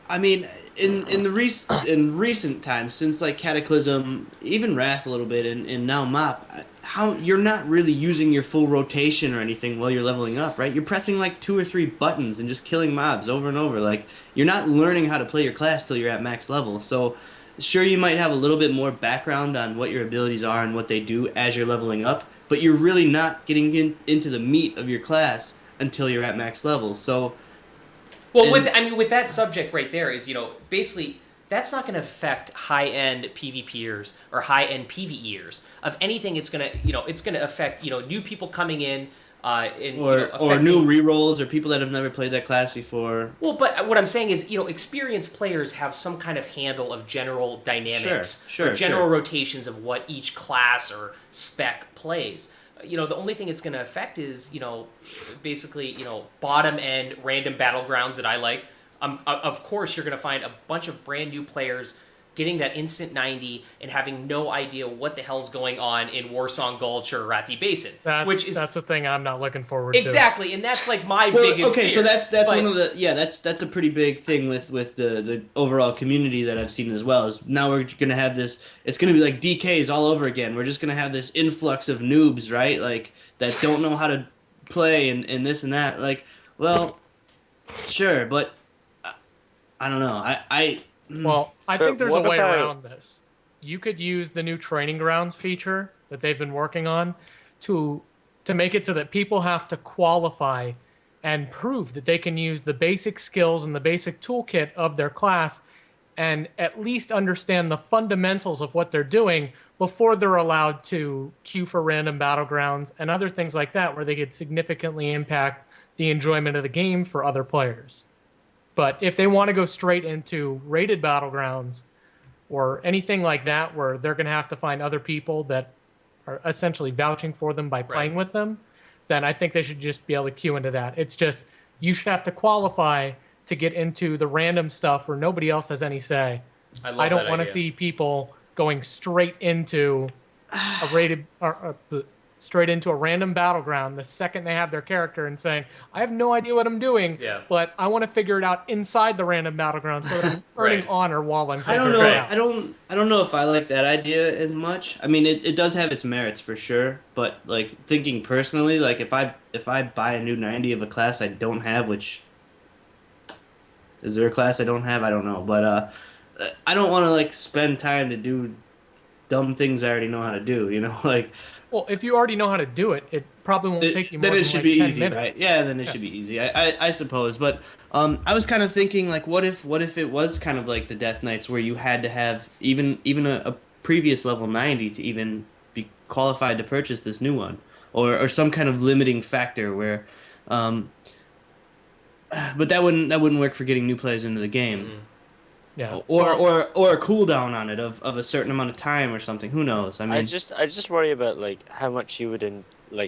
I mean, in recent times, since like Cataclysm, even Wrath a little bit, and now MoP, how you're not really using your full rotation or anything while you're leveling up, right? You're pressing like 2 or 3 buttons and just killing mobs over and over. Like, you're not learning how to play your class till you're at max level. So, sure, you might have a little bit more background on what your abilities are and what they do as you're leveling up, but you're really not getting into the meat of your class until you're at max level. So, Well, with that subject right there is, basically that's not going to affect high-end PvPers or high-end PvEers. Of anything, it's going to affect, new people coming in, or new rerolls or people that have never played that class before. Well, but what I'm saying is, experienced players have some kind of handle of general dynamics, or general rotations of what each class or spec plays. The only thing it's going to affect is, basically, bottom end random battlegrounds that I like. Of course, you're going to find a bunch of brand new players getting that instant 90 and having no idea what the hell's going on in Warsong Gulch or Rathi Basin. That's the thing I'm not looking forward to. Exactly, and that's like my biggest fear. So that's one of the that's a pretty big thing with the overall community that I've seen as well. Is now we're gonna have this. It's gonna be like DKs all over again. We're just gonna have this influx of noobs, right? Like that don't know how to play and this and that. Like, well, sure, but I don't know. Well, I think there's a way around this. You could use the new training grounds feature that they've been working on to make it so that people have to qualify and prove that they can use the basic skills and the basic toolkit of their class and at least understand the fundamentals of what they're doing before they're allowed to queue for random battlegrounds and other things like that where they could significantly impact the enjoyment of the game for other players. But if they want to go straight into rated battlegrounds or anything like that where they're going to have to find other people that are essentially vouching for them by playing with them, then I think they should just be able to queue into that. It's just you should have to qualify to get into the random stuff where nobody else has any say. I don't want to see people going straight into a rated straight into a random battleground the second they have their character and saying, I have no idea what I'm doing, but I want to figure it out inside the random battleground so that I'm earning honor while I'm figuring it out. I don't know if I like that idea as much. I mean, it does have its merits for sure, but like thinking personally, like if I buy a new 90 of a class I don't have, which is there a class I don't have? I don't know, but I don't want to like spend time to do dumb things I already know how to do, like. Well, if you already know how to do it, it probably won't take you more than than it should like be 10 easy, minutes. right? Yeah, then it should be easy. I suppose, but I was kind of thinking like, what if it was kind of like the Death Knights, where you had to have even a previous level 90 to even be qualified to purchase this new one, or some kind of limiting factor where, but that wouldn't work for getting new players into the game. Mm-hmm. Yeah. Or a cooldown on it of a certain amount of time or something. Who knows? I mean, I just worry about like how much you would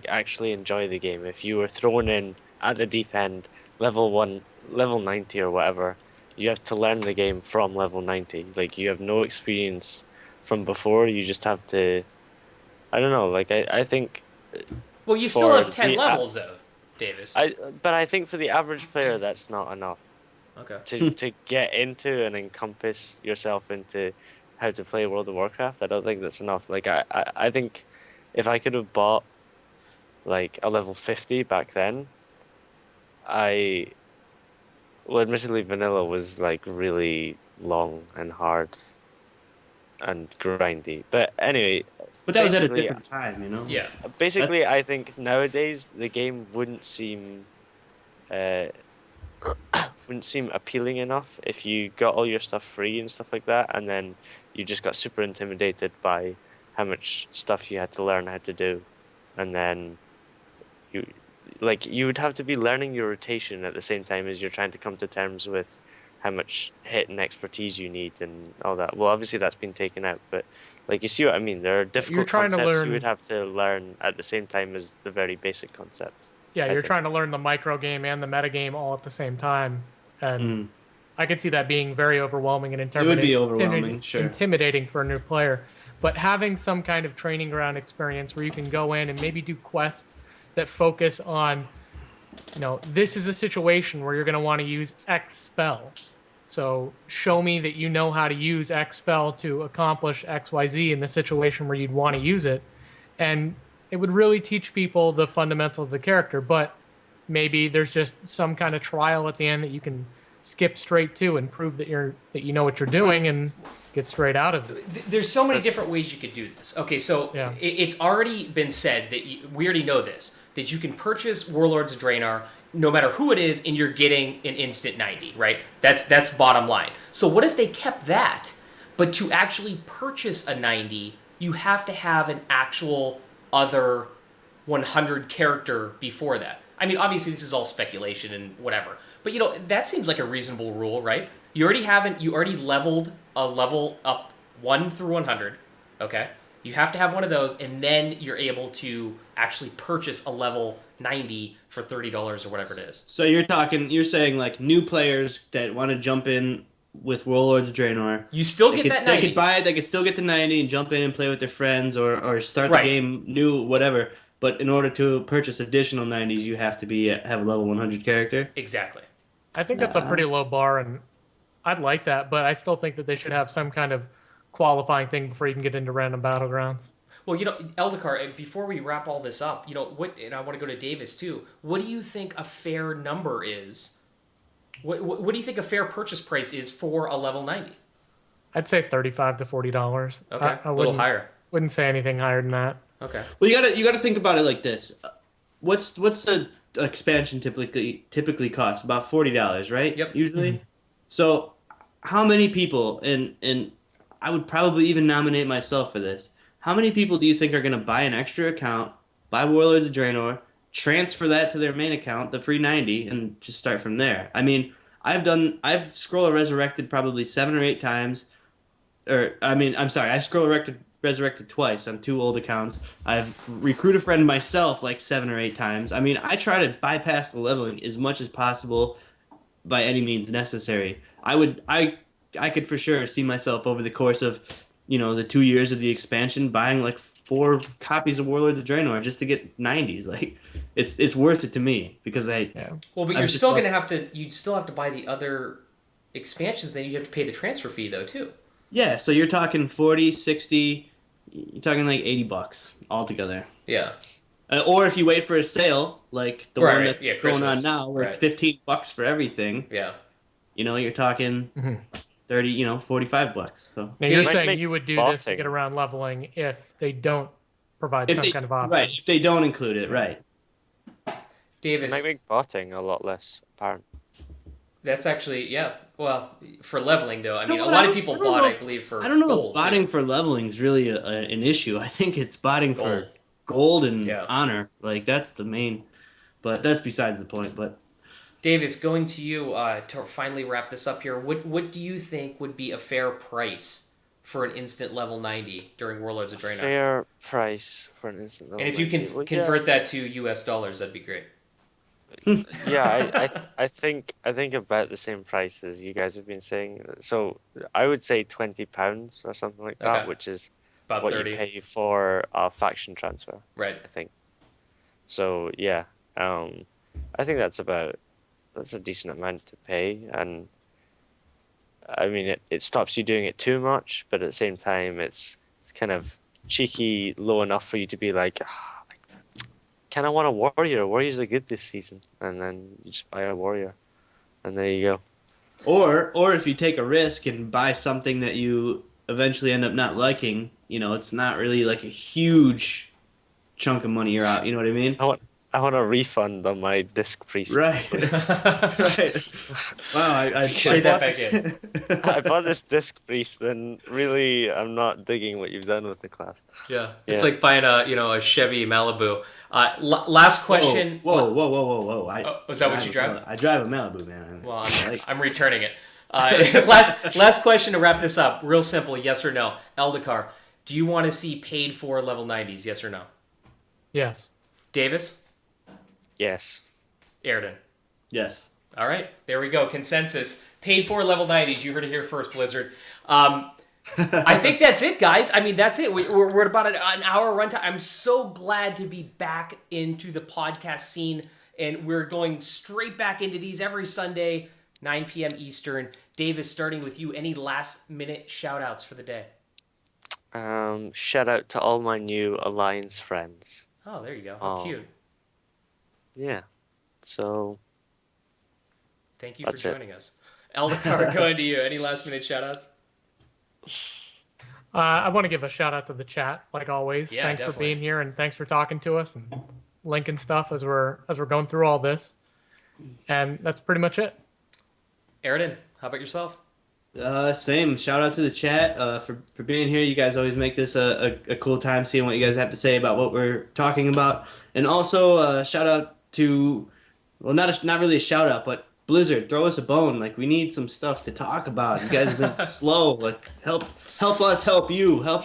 actually enjoy the game if you were thrown in at the deep end, level 90 or whatever. You have to learn the game from level 90. Like you have no experience from before. You just have to. I don't know. Like I think. Well, you still have 10 levels though, Davis. But I think for the average player, that's not enough. Okay. To get into and encompass yourself into how to play World of Warcraft, I don't think that's enough. Like I think if I could have bought like a level 50 back then, admittedly vanilla was like really long and hard and grindy. But anyway, but that was at a different time, Yeah. Basically, I think nowadays the game wouldn't seem appealing enough if you got all your stuff free and stuff like that, and then you just got super intimidated by how much stuff you had to learn how to do, and then you would have to be learning your rotation at the same time as you're trying to come to terms with how much hit and expertise you need and all that. Well, obviously that's been taken out, but like you see what I mean. There are difficult concepts you would have to learn at the same time as the very basic concepts. Yeah, you're trying to learn the micro game and the meta game all at the same time, and I could see that being very overwhelming and intimidating. It would be overwhelming, sure. Intimidating for a new player. But having some kind of training ground experience where you can go in and maybe do quests that focus on, this is a situation where you're going to want to use X spell. So show me that you know how to use X spell to accomplish XYZ in the situation where you'd want to use it. And it would really teach people the fundamentals of the character, but maybe there's just some kind of trial at the end that you can skip straight to and prove that you know what you're doing and get straight out of it. There's so many different ways you could do this. Okay, so it's already been said that we already know this, that you can purchase Warlords of Draenor no matter who it is, and you're getting an instant 90, right? That's bottom line. So what if they kept that, but to actually purchase a 90, you have to have an actual other 100 character before that. I mean, obviously this is all speculation and whatever, but that seems like a reasonable rule, right? You already leveled a level up 1 through 100, okay? You have to have one of those, and then you're able to actually purchase a level 90 for $30 or whatever it is. So you're saying like new players that want to jump in with Warlords of Draenor. You still get that 90. They could buy it. They could still get the 90 and jump in and play with their friends or start Right. the game new, whatever. But in order to purchase additional 90s, you have to have a level 100 character. Exactly. I think that's a pretty low bar, and I'd like that, but I still think that they should have some kind of qualifying thing before you can get into random battlegrounds. Well, Eldikar, before we wrap all this up, and I want to go to Davis too. What do you think a fair number is? What do you think a fair purchase price is for a level 90? I'd say $35 to $40. Okay, I a little wouldn't- higher. Wouldn't say anything higher than that. Okay. Well, you gotta think about it like this. What's the expansion typically cost? About $40, right? Yep. Usually. So, how many people and I would probably even nominate myself for this. How many people do you think are going to buy an extra account, buy Warlords of Draenor, transfer that to their main account, the free 90, and just start from there? I mean, I've Scroll Resurrected probably 7 or 8 times. I Scroll Resurrected twice on 2 old accounts. I've Recruit a Friend myself like 7 or 8 times. I mean, I try to bypass the leveling as much as possible by any means necessary. I could for sure see myself over the course of, the 2 years of the expansion buying like 4 copies of Warlords of Draenor just to get 90s. Like, it's worth it to me because Yeah. Well, but I'm you'd just still like- have to buy the other expansions. Then you have to pay the transfer fee though too. yeah. So you're talking 40, 60, you're talking like $80 altogether. Yeah. Or if you wait for a sale, like the Right, one that's yeah, going Christmas. on now, where it's Right. $15 for everything. Yeah. You're talking Mhm. 30, $45. So Now, you're Might saying make you would do this to botting. get around leveling if they don't provide some kind of option. right, if they don't include it, right? It Davis, might make botting a lot less apparent. that's actually Well, for leveling though, I mean, know a what, lot I of don't- people I don't bought, know I if- believe, for I don't know gold, if botting too. for leveling is really an issue. I think it's botting for Gold. gold and Yeah. honor. Like that's the main. But that's besides the point. But Davis, going to you to finally wrap this up here. What do you think would be a fair price for an instant level 90 during Warlords of Draenor? Fair price for an instant level. And if you can 90. Well, convert that to US dollars, that'd be great. yeah, I think about the same price as you guys have been saying. So I would say £20 or something like that, Okay. which is About what 30. you pay for a faction transfer, Right. I think. So yeah, I think that's a decent amount to pay, and I mean it stops you doing it too much, but at the same time it's kind of cheeky low enough for you to be like, kind of want a warrior. Warriors are good this season, and then you just buy a warrior, and there you go. or if you take a risk and buy something that you eventually end up not liking, it's not really like a huge chunk of money you're out. You know what I mean? I want a refund on my disc priest. Right. Right. Wow. I Trade that bought back this- I bought this disc priest, and really, I'm not digging what you've done with the class. Yeah. It's Yeah. like buying a Chevy Malibu. Last question. Whoa! Was that what you drive? I drive a Malibu, man. Well, I like- I'm returning it. Last question to wrap this up. Real simple, yes or no. Eldikar, do you want to see paid for level 90s, yes or no? Yes. Davis? Yes. Airden? Yes. All right, there we go. Consensus. Paid for level 90s. You heard it here first, Blizzard. I think that's it, guys. I mean, that's it. We're at about an hour runtime. I'm so glad to be back into the podcast scene, and we're going straight back into these every Sunday, 9 p.m. Eastern. Davis, starting with you, any last-minute shout-outs for the day? Shout out to all my new Alliance friends. Oh, there you go. How Oh. cute. Yeah. So Thank you That's for it. joining us. Eldikar, going to you. Any last-minute shout-outs? I want to give a shout out to the chat, like always. Yeah, Thanks for definitely. being here, and thanks for talking to us and linking stuff as we're going through all this. And that's pretty much it. Airden, how about yourself? Same. Shout out to the chat for being here. You guys always make this a cool time seeing what you guys have to say about what we're talking about. And also shout out to, well, not really a shout out, but Blizzard, throw us a bone. Like we need some stuff to talk about. You guys have been slow. Like help us help you. Help.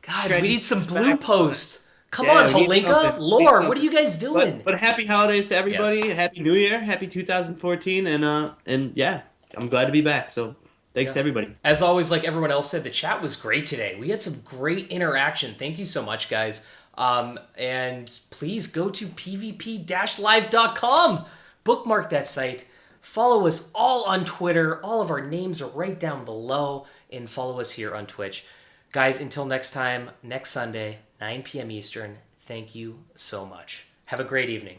God, stretch we need some us blue back. posts. Come Yeah, on, we need Holinka, something. We need Lore, what are something. you guys doing? But happy holidays to everybody. Happy New Year. Happy 2014. And yeah, I'm glad to be back. So thanks to everybody. As always, like everyone else said, the chat was great today. We had some great interaction. Thank you so much, guys. And please go to pvp-live.com. Bookmark that site. Follow us all on Twitter. All of our names are right down below. And follow us here on Twitch. Guys, until next time, next Sunday, 9 p.m. Eastern, thank you so much. Have a great evening.